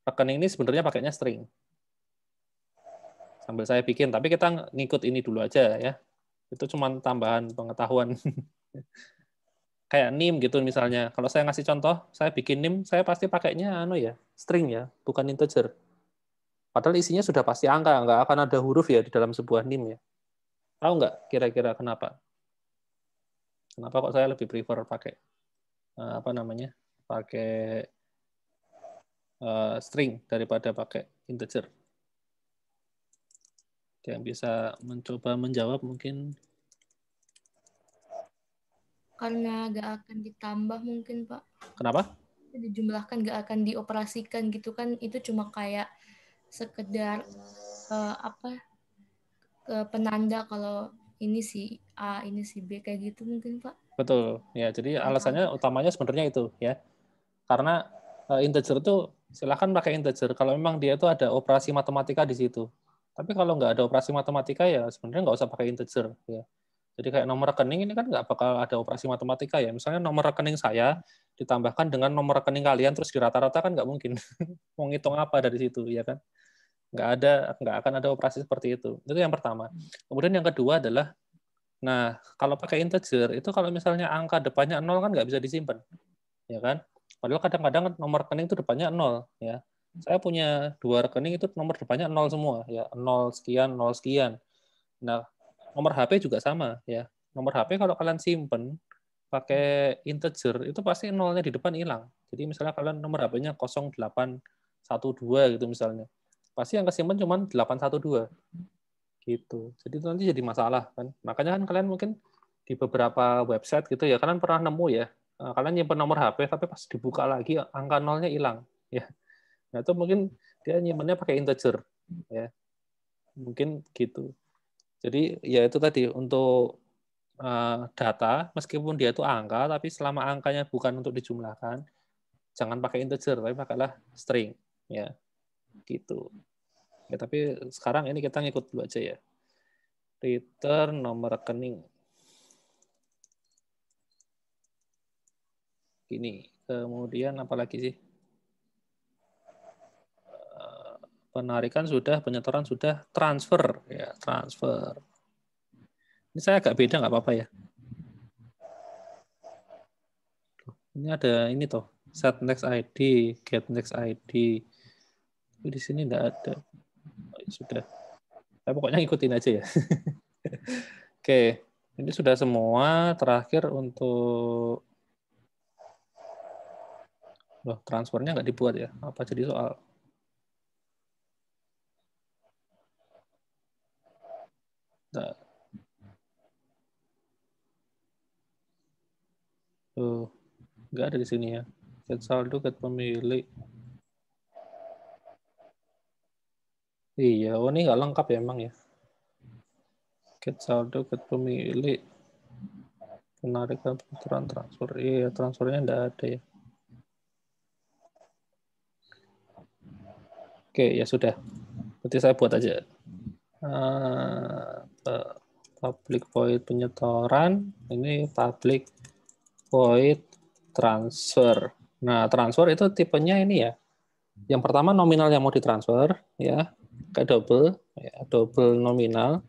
rekening ini sebenarnya pakainya string? Sambil saya bikin, tapi kita ngikut ini dulu aja ya. Itu cuma tambahan pengetahuan. Kayak NIM gitu misalnya. Kalau saya ngasih contoh, saya bikin NIM, saya pasti pakainya string ya, bukan integer. Padahal isinya sudah pasti angka, nggak akan ada huruf ya di dalam sebuah NIM ya. Tahu nggak kira-kira kenapa? Kenapa kok saya lebih prefer pakai pakai string daripada pakai integer? Yang bisa mencoba menjawab mungkin. Karena nggak akan ditambah mungkin, Pak. Kenapa? Dijumlahkan, nggak akan dioperasikan gitu kan. Itu cuma kayak sekedar penanda kalau ini si A, ini si B kayak gitu mungkin, Pak. Betul. Ya, jadi alasannya utamanya sebenarnya itu ya. Karena integer itu silahkan pakai integer kalau memang dia itu ada operasi matematika di situ. Tapi kalau nggak ada operasi matematika ya sebenarnya nggak usah pakai integer ya. Jadi kayak nomor rekening ini kan nggak bakal ada operasi matematika ya. Misalnya nomor rekening saya ditambahkan dengan nomor rekening kalian terus di rata-rata kan nggak mungkin. Mau ngitung apa dari situ ya kan? Nggak akan ada operasi seperti itu. Itu yang pertama. Kemudian yang kedua adalah, nah kalau pakai integer itu kalau misalnya angka depannya 0 kan nggak bisa disimpan, ya kan? Padahal kadang-kadang nomor rekening itu depannya 0 ya. Saya punya 2 rekening itu nomor depannya 0 semua ya, 0 sekian, 0 sekian. Nah, nomor HP juga sama ya. Nomor HP kalau kalian simpen pakai integer itu pasti nolnya di depan hilang. Jadi misalnya kalian nomor HP-nya 0812 gitu misalnya. Pasti yang kesimpan cuma 812 gitu. Jadi itu nanti jadi masalah kan. Makanya kan kalian mungkin di beberapa website gitu ya, kalian pernah nemu ya, kalian nyimpen nomor HP tapi pas dibuka lagi angka nolnya hilang ya. Nah, itu mungkin dia nyimpennya pakai integer ya. Mungkin gitu. Jadi ya itu tadi untuk data meskipun dia itu angka tapi selama angkanya bukan untuk dijumlahkan jangan pakai integer tapi pakailah string ya gitu. Ya, tapi sekarang ini kita ngikut dulu aja ya. Return nomor rekening. Ini. Kemudian apa lagi sih? Penarikan sudah, penyetoran sudah, transfer ya, transfer. Ini saya agak beda nggak apa-apa ya. Ini ada ini toh, set next ID, get next ID. Tapi di sini nggak ada. Oh, sudah. Saya pokoknya ngikutin aja ya. Oke, ini sudah semua. Terakhir untuk transfernya nggak dibuat ya. Apa jadi soal? Nah. Tuh, nggak ada di sini ya. Get saldo, get pemilik. Iya, oh ini nggak lengkap ya emang ya. Get saldo, get pemilik. Penarikan, penyetoran, transfer. Iya, transfernya nggak ada ya. Oke, ya sudah. Berarti saya buat aja. Public void penyetoran. Ini public void transfer. Nah, transfer itu tipenya ini ya. Yang pertama nominal yang mau ditransfer, ya, kayak double nominal.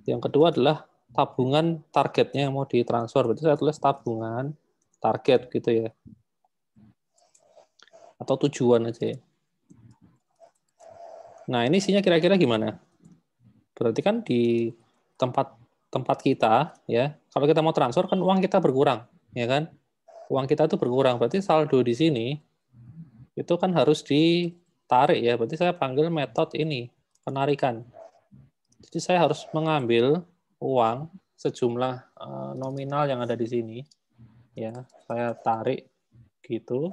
Yang kedua adalah tabungan targetnya yang mau ditransfer. Berarti saya tulis tabungan target gitu ya. Atau tujuan aja ya. Nah, ini isinya kira-kira gimana? Berarti kan di tempat kita ya, kalau kita mau transfer kan uang kita berkurang, ya kan? Uang kita itu berkurang, berarti saldo di sini itu kan harus ditarik ya. Berarti saya panggil metode ini, penarikan. Jadi saya harus mengambil uang sejumlah nominal yang ada di sini, ya. Saya tarik gitu.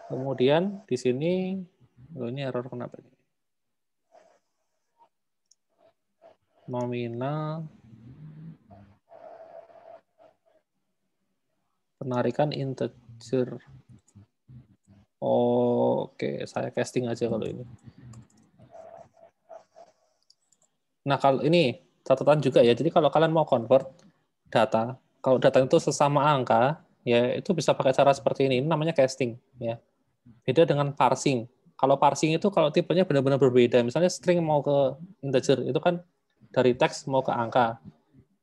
Kemudian di sini, ini error kenapa ini? nominal penarikan integer. Oke, saya casting aja kalau ini. Nah, kalau ini catatan juga ya. Jadi kalau kalian mau convert data, kalau data itu sesama angka, ya itu bisa pakai cara seperti ini. Ini namanya casting, ya. Beda dengan parsing. Kalau parsing itu kalau tipenya benar-benar berbeda. Misalnya string mau ke integer, itu kan dari teks mau ke angka.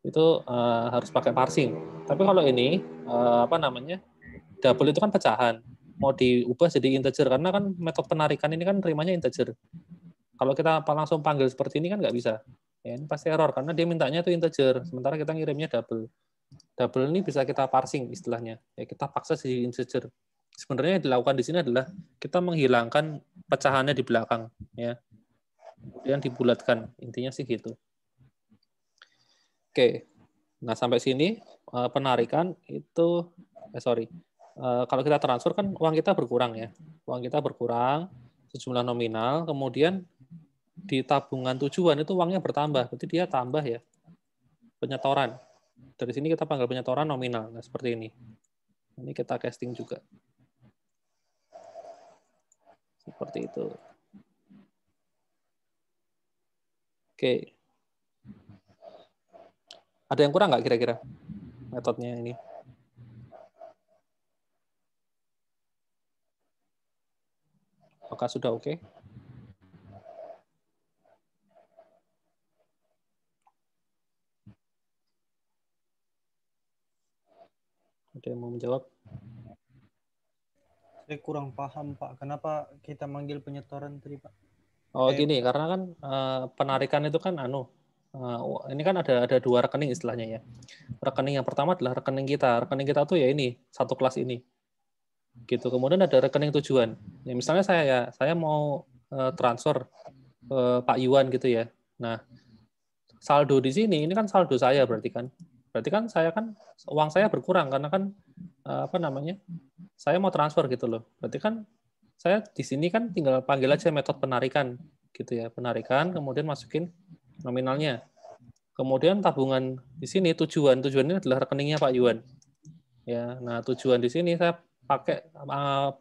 Itu harus pakai parsing. Tapi kalau ini double itu kan pecahan. Mau diubah jadi integer karena kan metode penarikan ini kan terimanya integer. Kalau kita langsung panggil seperti ini kan nggak bisa. Ya, ini pasti error karena dia mintanya itu integer, sementara kita ngirimnya double. Double ini bisa kita parsing istilahnya. Ya, kita paksa jadi integer. Sebenarnya yang dilakukan di sini adalah kita menghilangkan pecahannya di belakang, ya. Kemudian dibulatkan. Intinya sih gitu. Oke. Nah, sampai sini penarikan itu kalau kita transfer kan uang kita berkurang ya. Uang kita berkurang sejumlah nominal, kemudian di tabungan tujuan itu uangnya bertambah. Berarti dia tambah ya. Penyetoran. Dari sini kita panggil penyetoran nominal. Nah, seperti ini. Ini kita casting juga. Seperti itu. Oke. Ada yang kurang nggak kira-kira metodenya ini? Apakah sudah oke? Ada yang mau menjawab? Saya kurang paham, Pak. Kenapa kita manggil penyetoran tadi, Pak? Oh gini, karena kan penarikan itu kan ini kan ada dua rekening istilahnya ya. Rekening yang pertama adalah rekening kita. Rekening kita tuh ya ini, satu kelas ini. Gitu. Kemudian ada rekening tujuan. Ya, misalnya saya mau transfer ke Pak Yuan gitu ya. Nah, saldo di sini ini kan saldo saya berarti kan. Berarti kan uang saya berkurang karena kan saya mau transfer gitu loh. Berarti kan saya di sini kan tinggal panggil aja metode penarikan gitu ya. Penarikan kemudian masukin nominalnya. Kemudian tabungan di sini tujuannya adalah rekeningnya Pak Yuan. Ya, nah tujuan di sini saya pakai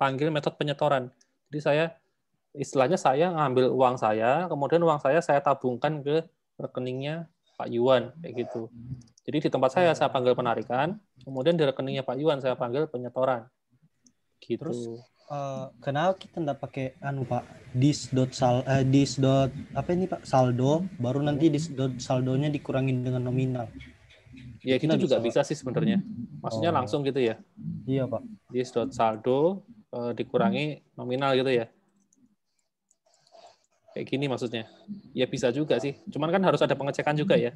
panggil metode penyetoran. Jadi istilahnya saya ngambil uang saya, kemudian uang saya tabungkan ke rekeningnya Pak Yuan kayak gitu. Jadi di tempat saya panggil penarikan, kemudian di rekeningnya Pak Yuan saya panggil penyetoran. Gitu. Terus kenapa kita nggak pakai Pak saldo baru nanti saldonya dikurangin dengan nominal? Ya gitu juga bisa sih sebenarnya. Maksudnya langsung gitu ya. Iya, Pak. Dis.saldo dikurangi nominal gitu ya. Kayak gini maksudnya. Ya bisa juga sih. Cuman kan harus ada pengecekan juga ya.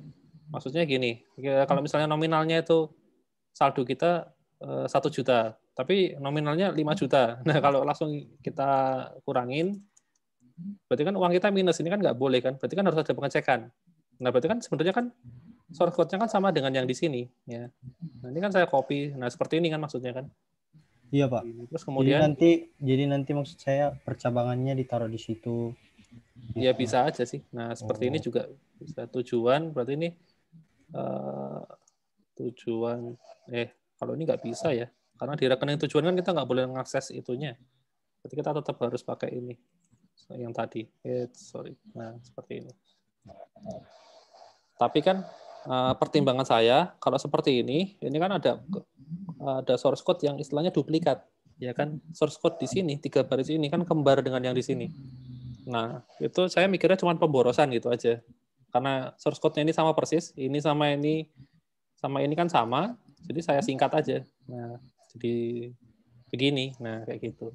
Maksudnya gini, kalau misalnya nominalnya itu saldo kita 1 juta, tapi nominalnya 5 juta. Nah, kalau langsung kita kurangin, berarti kan uang kita minus. Ini kan nggak boleh kan? Berarti kan harus ada pengecekan. Nah, berarti kan sebenarnya kan source code-nya kan sama dengan yang di sini. Ya. Nah, ini kan saya copy. Nah, seperti ini kan maksudnya kan. Iya, Pak. Terus kemudian jadi nanti maksud saya percabangannya ditaruh di situ. Ya bisa aja sih. Nah, seperti ini juga bisa tujuan. Berarti ini tujuan. Kalau ini nggak bisa ya. Karena di rekening tujuan kan kita nggak boleh mengakses itunya. Berarti kita tetap harus pakai ini. Yang tadi. Nah, seperti ini. Tapi kan pertimbangan saya, kalau seperti ini kan ada source code yang istilahnya duplikat. Ya kan, source code di sini, 3 baris ini kan kembar dengan yang di sini. Nah, itu saya mikirnya cuma pemborosan gitu aja. Karena source code-nya ini sama persis, ini sama ini kan sama, jadi saya singkat aja. Nah, jadi begini. Nah, kayak gitu.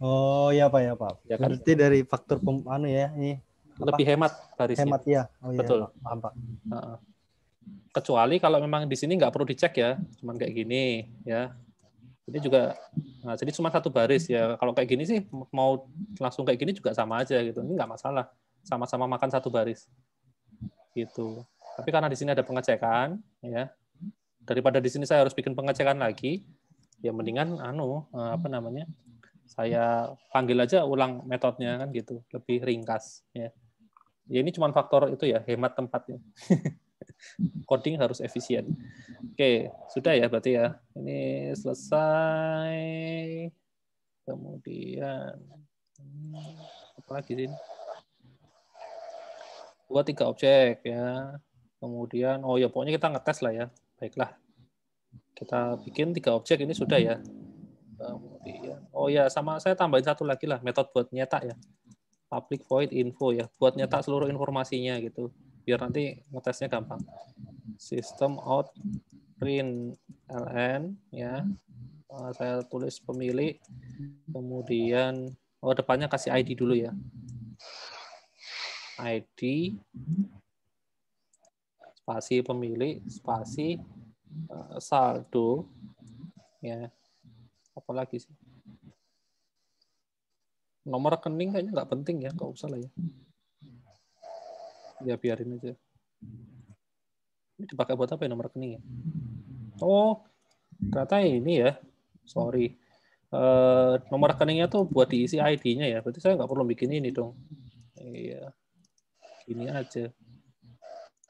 Oh, ya Pak, ya Pak. Ya kan? Berarti dari faktor ini lebih hemat barisnya. Hemat ya. Oh, iya, betul. Pak. Paham, Pak. Kecuali kalau memang di sini nggak perlu dicek ya, cuman kayak gini ya. Ini juga, jadi cuma 1 baris ya. Kalau kayak gini sih mau langsung kayak gini juga sama aja gitu. Ini nggak masalah. Sama-sama makan 1 baris. Gitu. Tapi karena di sini ada pengecekan, ya. Daripada di sini saya harus bikin pengecekan lagi, ya mendingan saya panggil aja ulang metodenya kan gitu, lebih ringkas ya. Ya ini cuma faktor itu ya, hemat tempatnya. Coding harus efisien. Oke, sudah ya berarti ya. Ini selesai. Kemudian apa lagi sih? Buat 3 objek ya. Kemudian, oh ya pokoknya kita ngetes lah ya. Baiklah. Kita bikin 3 objek ini sudah ya. Kemudian, oh ya sama saya tambahin satu lagi lah, metode buat nyetak ya. Public void info ya, buat nyetak seluruh informasinya gitu. Biar nanti ngetesnya gampang. System out print ln ya. Saya tulis pemilik, kemudian depannya kasih ID dulu ya. ID spasi pemilik spasi saldo ya. Apalagi sih? Nomor rekening kayaknya nggak penting ya, nggak usah lah ya. Ya biarin aja. Ini dipakai buat apa ya nomor rekening ya? Oh, ternyata ini ya. Sorry. Nomor rekeningnya tuh buat diisi ID-nya ya. Berarti saya nggak perlu bikin ini dong. Iya. Gini aja.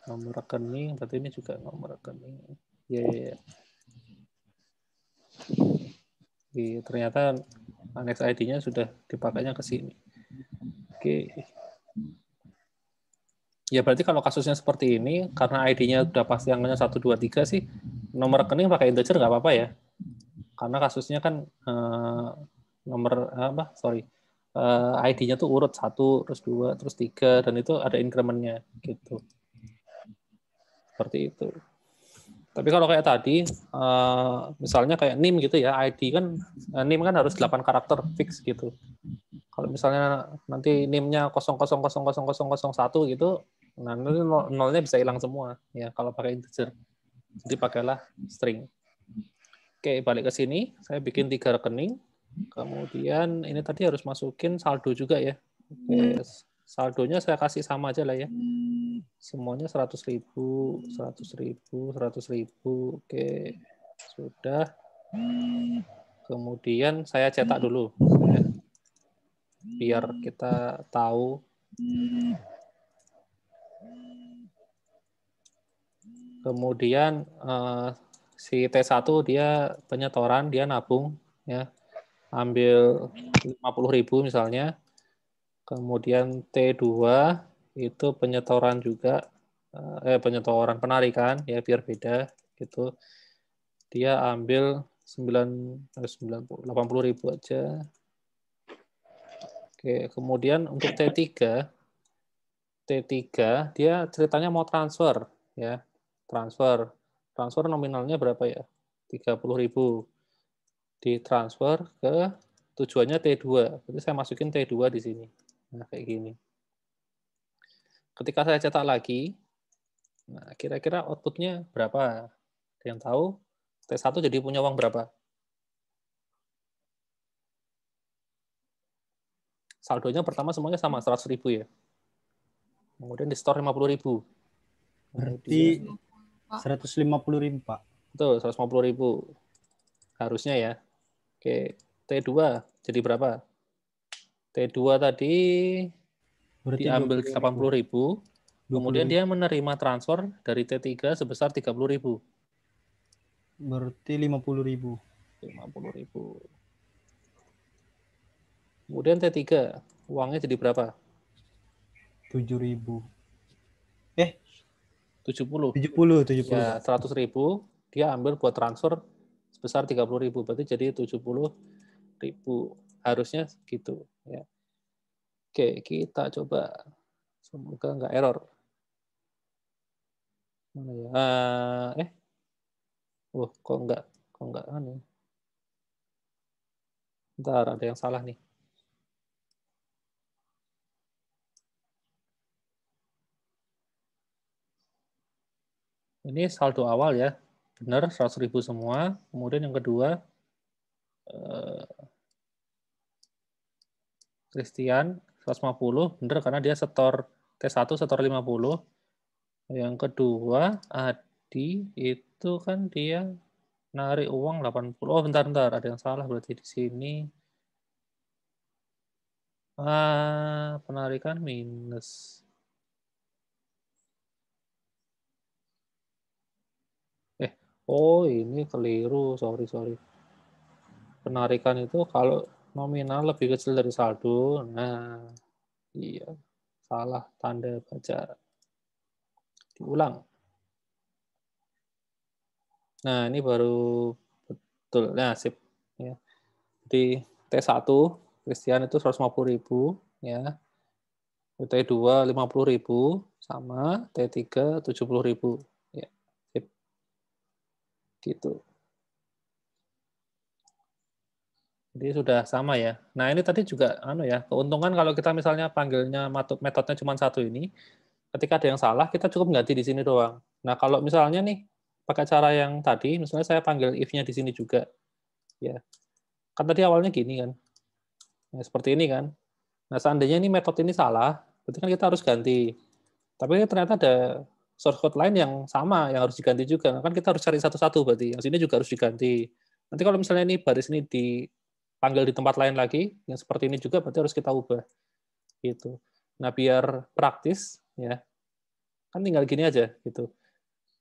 Nomor rekening, berarti ini juga nomor rekening. Iya. Ternyata annex ID-nya sudah dipakainya ke sini. Oke. Ya berarti kalau kasusnya seperti ini, karena ID-nya udah pasti angkanya 1, 2, 3 sih, nomor rekening pakai integer nggak apa-apa ya. Karena kasusnya kan ID-nya tuh urut 1, terus 2, terus 3, dan itu ada increment-nya gitu. Seperti itu. Tapi kalau kayak tadi, misalnya kayak NIM gitu ya, ID kan, NIM kan harus 8 karakter fix gitu. Kalau misalnya nanti NIM-nya 000001 gitu, nah nanti nolnya bisa hilang semua ya kalau pakai integer. Jadi pakailah string. Oke, balik ke sini, saya bikin 3 rekening. Kemudian ini tadi harus masukin saldo juga ya. Oke, saldonya saya kasih sama aja lah ya. Semuanya 100.000, 100.000, 100.000. Oke, sudah. Kemudian saya cetak dulu. Ya. Biar kita tahu. Kemudian si T1 dia penyetoran, dia nabung. Ya, ambil 50.000 misalnya. Kemudian T2 itu penyetoran juga, penyetoran penarikan ya biar beda gitu. Dia ambil 80.000 aja. Oke, kemudian untuk T3 dia ceritanya mau transfer ya. Transfer nominalnya berapa ya? 30.000. Ditransfer ke tujuannya T2. Berarti saya masukin T2 di sini. Nah, kayak gini. Ketika saya cetak lagi, nah kira-kira output-nya berapa? Ada yang tahu? T1 jadi punya uang berapa? Saldonya pertama semuanya sama, 100.000 ya. Kemudian di store 50.000. Berarti 150.000, Pak. Betul, 150.000. Harusnya ya. Oke, T2 jadi berapa? T2 tadi Berarti diambil 80.000. Kemudian dia menerima transfer dari T3 sebesar 30.000. Berarti 50.000. 50.000. Kemudian T3, uangnya jadi berapa? 7.000. 70. 70. Ya, 100.000 dia ambil buat transfer sebesar 30.000. Berarti jadi 70.000. Harusnya gitu ya. Oke, kita coba. Semoga nggak error. Mana ya? Kok nggak aneh. Bentar, ada yang salah nih. Ini saldo awal ya. Benar, 100.000 semua. Kemudian yang kedua, Christian, 150. Benar, karena dia T1 setor 50. Yang kedua, Adi, itu kan dia narik uang 80. Oh, bentar. Ada yang salah berarti di sini. Penarikan minus. Oh, ini keliru. Sorry. Penarikan itu kalau nominal lebih kecil dari saldo. Nah, iya. Salah tanda baca. Diulang. Nah, ini baru betul. Nah, sip. Ya. Jadi T1 Christian itu 150.000 ya. T2 50.000 sama T3 70.000 ya. Sip. Gitu. Jadi sudah sama ya. Nah, ini tadi juga keuntungan kalau kita misalnya panggilnya metodenya cuma satu ini, ketika ada yang salah kita cukup ganti di sini doang. Nah, kalau misalnya nih pakai cara yang tadi, misalnya saya panggil if-nya di sini juga ya. Kan tadi awalnya gini kan. Nah, seperti ini kan. Nah, seandainya ini metode ini salah, berarti kan kita harus ganti. Tapi ternyata ada source code lain yang sama, yang harus diganti juga. Nah, kan kita harus cari satu-satu berarti. Yang sini juga harus diganti. Nanti kalau misalnya ini baris ini dipanggil di tempat lain lagi, yang seperti ini juga berarti harus kita ubah. Gitu. Nah, biar praktis, ya kan tinggal gini aja. Gitu.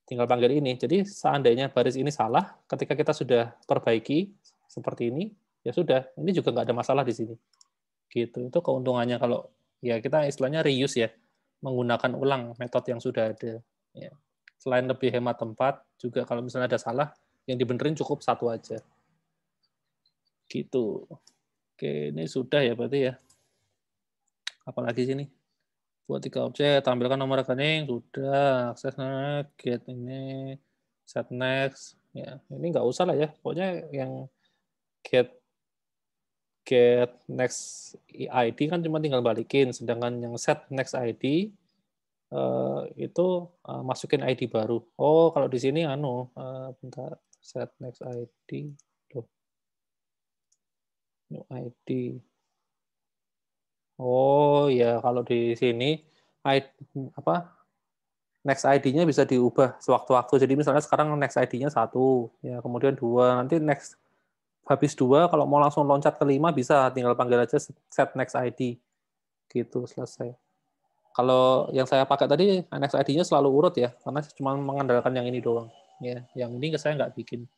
Tinggal panggil ini. Jadi seandainya baris ini salah, ketika kita sudah perbaiki seperti ini, ya sudah. Ini juga nggak ada masalah di sini. Gitu. Itu keuntungannya kalau ya kita istilahnya reuse ya, menggunakan ulang metode yang sudah ada. Ya. Selain lebih hemat tempat, juga kalau misalnya ada salah, yang dibenerin cukup satu aja. Gitu. Oke, ini sudah ya berarti ya. Apalagi sini? Buat 3 objek, tampilkan nomor rekening, sudah. Akses next, get ini, set next. Ya, ini nggak usah lah ya. Pokoknya yang get next ID kan cuma tinggal balikin, sedangkan yang set next ID itu masukin ID baru. Oh, kalau di sini bentar, set next ID, new ID. Oh ya, kalau di sini next ID-nya bisa diubah sewaktu-waktu. Jadi misalnya sekarang next ID-nya 1, ya kemudian 2, nanti next habis 2 kalau mau langsung loncat ke 5 bisa tinggal panggil aja set next ID. Gitu, selesai. Kalau yang saya pakai tadi next ID-nya selalu urut ya, karena cuma mengandalkan yang ini doang. Ya, yang ini saya nggak bikin.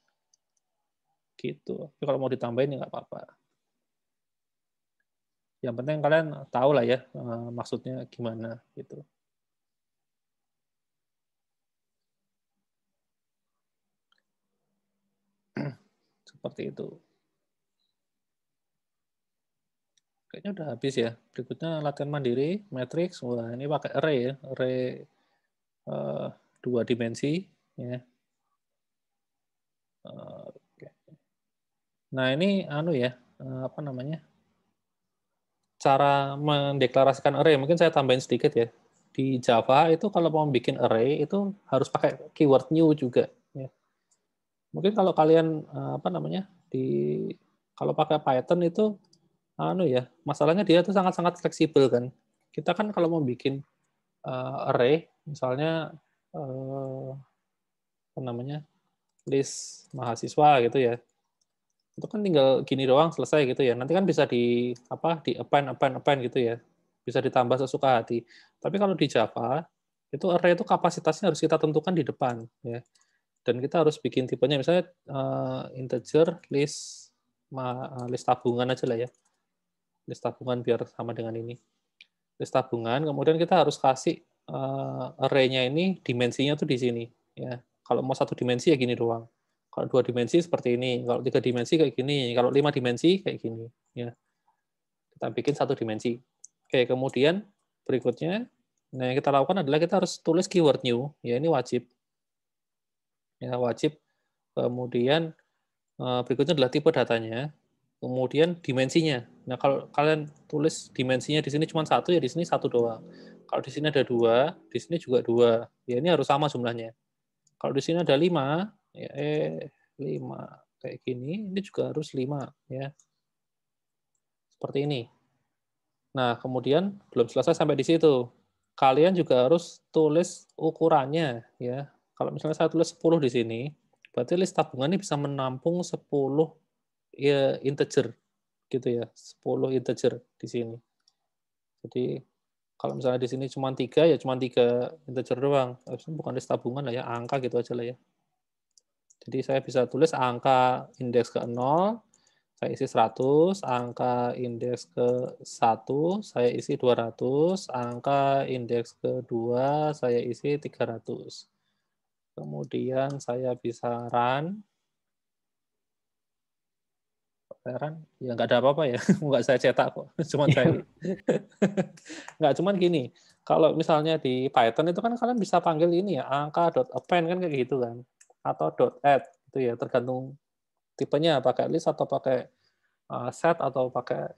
Gitu. Tapi kalau mau ditambahin ya nggak apa-apa. Yang penting kalian tahu lah ya maksudnya gimana gitu. Seperti itu. Kayaknya udah habis ya. Berikutnya latihan mandiri, matrix. Wah, ini pakai array ya, array 2 dimensi. Ya. Nah ini apa namanya? Cara mendeklarasikan array. Mungkin saya tambahin sedikit ya. Di Java itu kalau mau bikin array itu harus pakai keyword new juga. Ya. Mungkin kalau kalian kalau pakai Python itu masalahnya dia itu sangat-sangat fleksibel kan. Kita kan kalau mau bikin array, misalnya list mahasiswa gitu ya, itu kan tinggal gini doang selesai gitu ya. Nanti kan bisa di append gitu ya, bisa ditambah sesuka hati. Tapi kalau di Java itu array itu kapasitasnya harus kita tentukan di depan ya. Dan kita harus bikin tipenya misalnya integer list tabungan aja lah ya. List tabungan biar sama dengan ini. List tabungan, kemudian kita harus kasih array-nya ini dimensinya tuh di sini ya. Kalau mau 1 dimensi ya gini doang. Kalau 2 dimensi seperti ini, kalau 3 dimensi kayak gini, kalau 5 dimensi kayak gini ya. Kita bikin 1 dimensi. Oke, kemudian berikutnya yang kita lakukan adalah kita harus tulis keyword new, ya ini wajib. Ya, wajib. Kemudian berikutnya adalah tipe datanya, kemudian dimensinya. Nah, kalau kalian tulis dimensinya di sini cuma 1, ya di sini 1 doang. Kalau di sini ada 2, di sini juga 2. Ya ini harus sama jumlahnya. Kalau di sini ada 5, ya 5 kayak gini, ini juga harus 5 ya. Seperti ini. Nah, kemudian belum selesai sampai di situ. Kalian juga harus tulis ukurannya ya. Kalau misalnya saya tulis 10 di sini, berarti list tabungan ini bisa menampung 10 ya integer gitu ya, 10 integer di sini. Jadi kalau misalnya di sini cuma 3 ya cuma 3 integer doang. Bukan list tabungan lah ya, angka gitu aja lah ya. Jadi saya bisa tulis angka indeks ke 0, saya isi 100, angka indeks ke 1, saya isi 200, angka indeks ke 2, saya isi 300. Kemudian saya bisa run. Ya nggak ada apa-apa ya, nggak saya cetak kok, cuman saya nggak, cuman gini, kalau misalnya di Python itu kan kalian bisa panggil ini ya, angka.append kan kayak gitu kan, atau .add itu ya, tergantung tipenya, pakai list atau pakai set atau pakai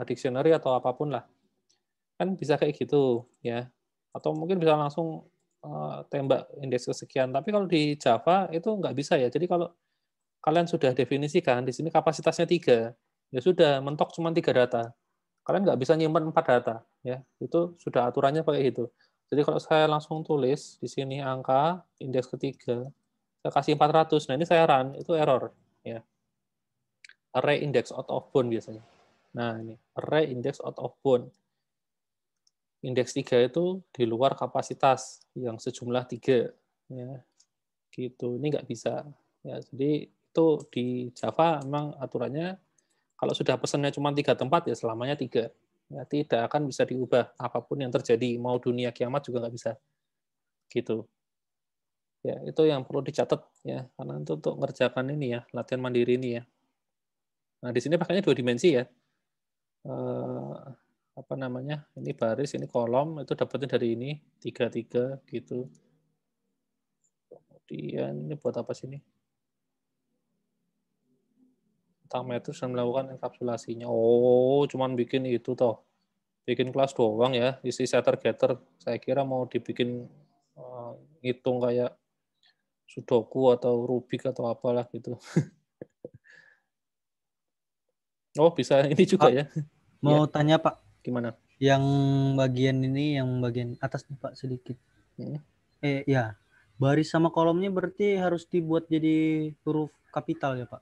dictionary atau apapun lah, kan bisa kayak gitu ya, atau mungkin bisa langsung tembak indeks kesekian. Tapi kalau di Java itu nggak bisa ya, jadi kalau kalian sudah definisikan di sini kapasitasnya 3, ya sudah, mentok cuma 3 data. Kalian nggak bisa nyimpan 4 data, ya. Itu sudah aturannya pakai gitu. Jadi kalau saya langsung tulis di sini angka indeks ketiga, saya kasih 400. Nah, ini saya run, itu error, ya. Array index out of bound biasanya. Nah, ini array index out of bound. Indeks 3 itu di luar kapasitas yang sejumlah 3, ya. Gitu. Ini nggak bisa. Ya, jadi itu di Java memang aturannya kalau sudah pesannya cuma 3 tempat ya selamanya 3. Ya, tidak akan bisa diubah apapun yang terjadi, mau dunia kiamat juga nggak bisa. Gitu. Ya, itu yang perlu dicatat ya, karena itu untuk ngerjakan ini ya, latihan mandiri ini ya. Nah, di sini pakainya 2 dimensi ya. Apa namanya? Ini baris, ini kolom, itu dapatnya dari ini 3 gitu. Kemudian ini buat apa sih ini? Tentang matriks dan melakukan enkapsulasinya. Oh, cuman bikin itu toh. Bikin kelas doang ya, isi setter getter. Saya kira mau dibikin ngitung kayak Sudoku atau Rubik atau apalah gitu. Oh, bisa ini juga Pak, ya. mau Ya, tanya Pak, gimana? yang bagian ini, yang bagian atas nih Pak sedikit. Ya, baris sama kolomnya berarti harus dibuat jadi huruf kapital ya Pak?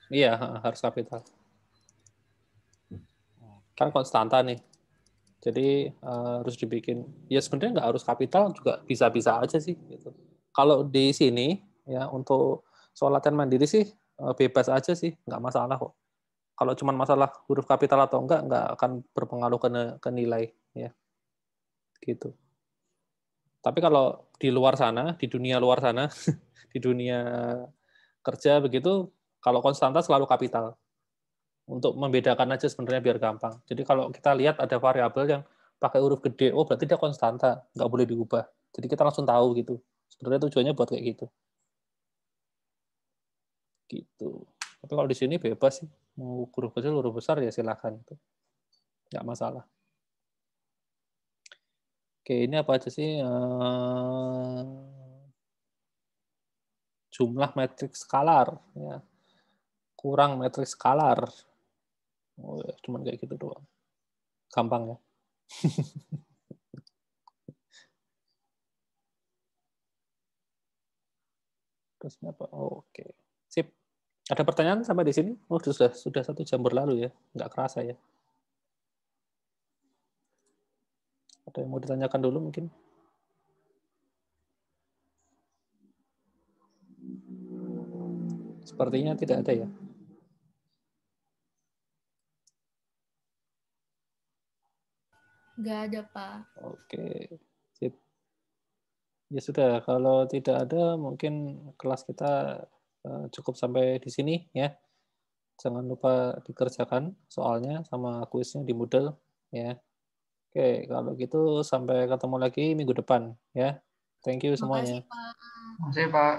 Iya, harus kapital. Kan konstanta nih. Jadi harus dibikin. Ya sebenarnya nggak harus kapital juga bisa-bisa aja sih. Gitu. Kalau di sini ya untuk soal latihan mandiri sih bebas aja sih, nggak masalah kok. Kalau cuma masalah huruf kapital atau nggak akan berpengaruh ke nilai ya. Gitu. Tapi kalau di luar sana, di dunia luar sana, di dunia kerja begitu, kalau konstanta selalu kapital. Untuk membedakan aja sebenarnya biar gampang. Jadi kalau kita lihat ada variabel yang pakai huruf gede, oh berarti dia konstanta, nggak boleh diubah. Jadi kita langsung tahu gitu. Sebenarnya tujuannya buat kayak gitu. Gitu. Tapi kalau di sini bebas sih, mau huruf kecil, huruf besar ya silakan. Nggak masalah. Oke, ini apa aja sih? Jumlah matriks skalar. Ya. Kurang matriks skalar. Oh, ya, cuman kayak gitu doang. Gampang ya. Terus apa? Oh, oke. Sip. Ada pertanyaan sampai di sini? Oh, sudah 1 jam berlalu ya. Nggak kerasa ya. Ada yang mau ditanyakan dulu mungkin? Sepertinya tidak ada ya. Nggak ada, Pak. Oke. Sip. Ya sudah, kalau tidak ada mungkin kelas kita cukup sampai di sini ya. Jangan lupa dikerjakan soalnya sama kuisnya di Moodle ya. Oke, kalau gitu sampai ketemu lagi minggu depan ya. Thank you Makasih, semuanya. Pak. Masih Pak.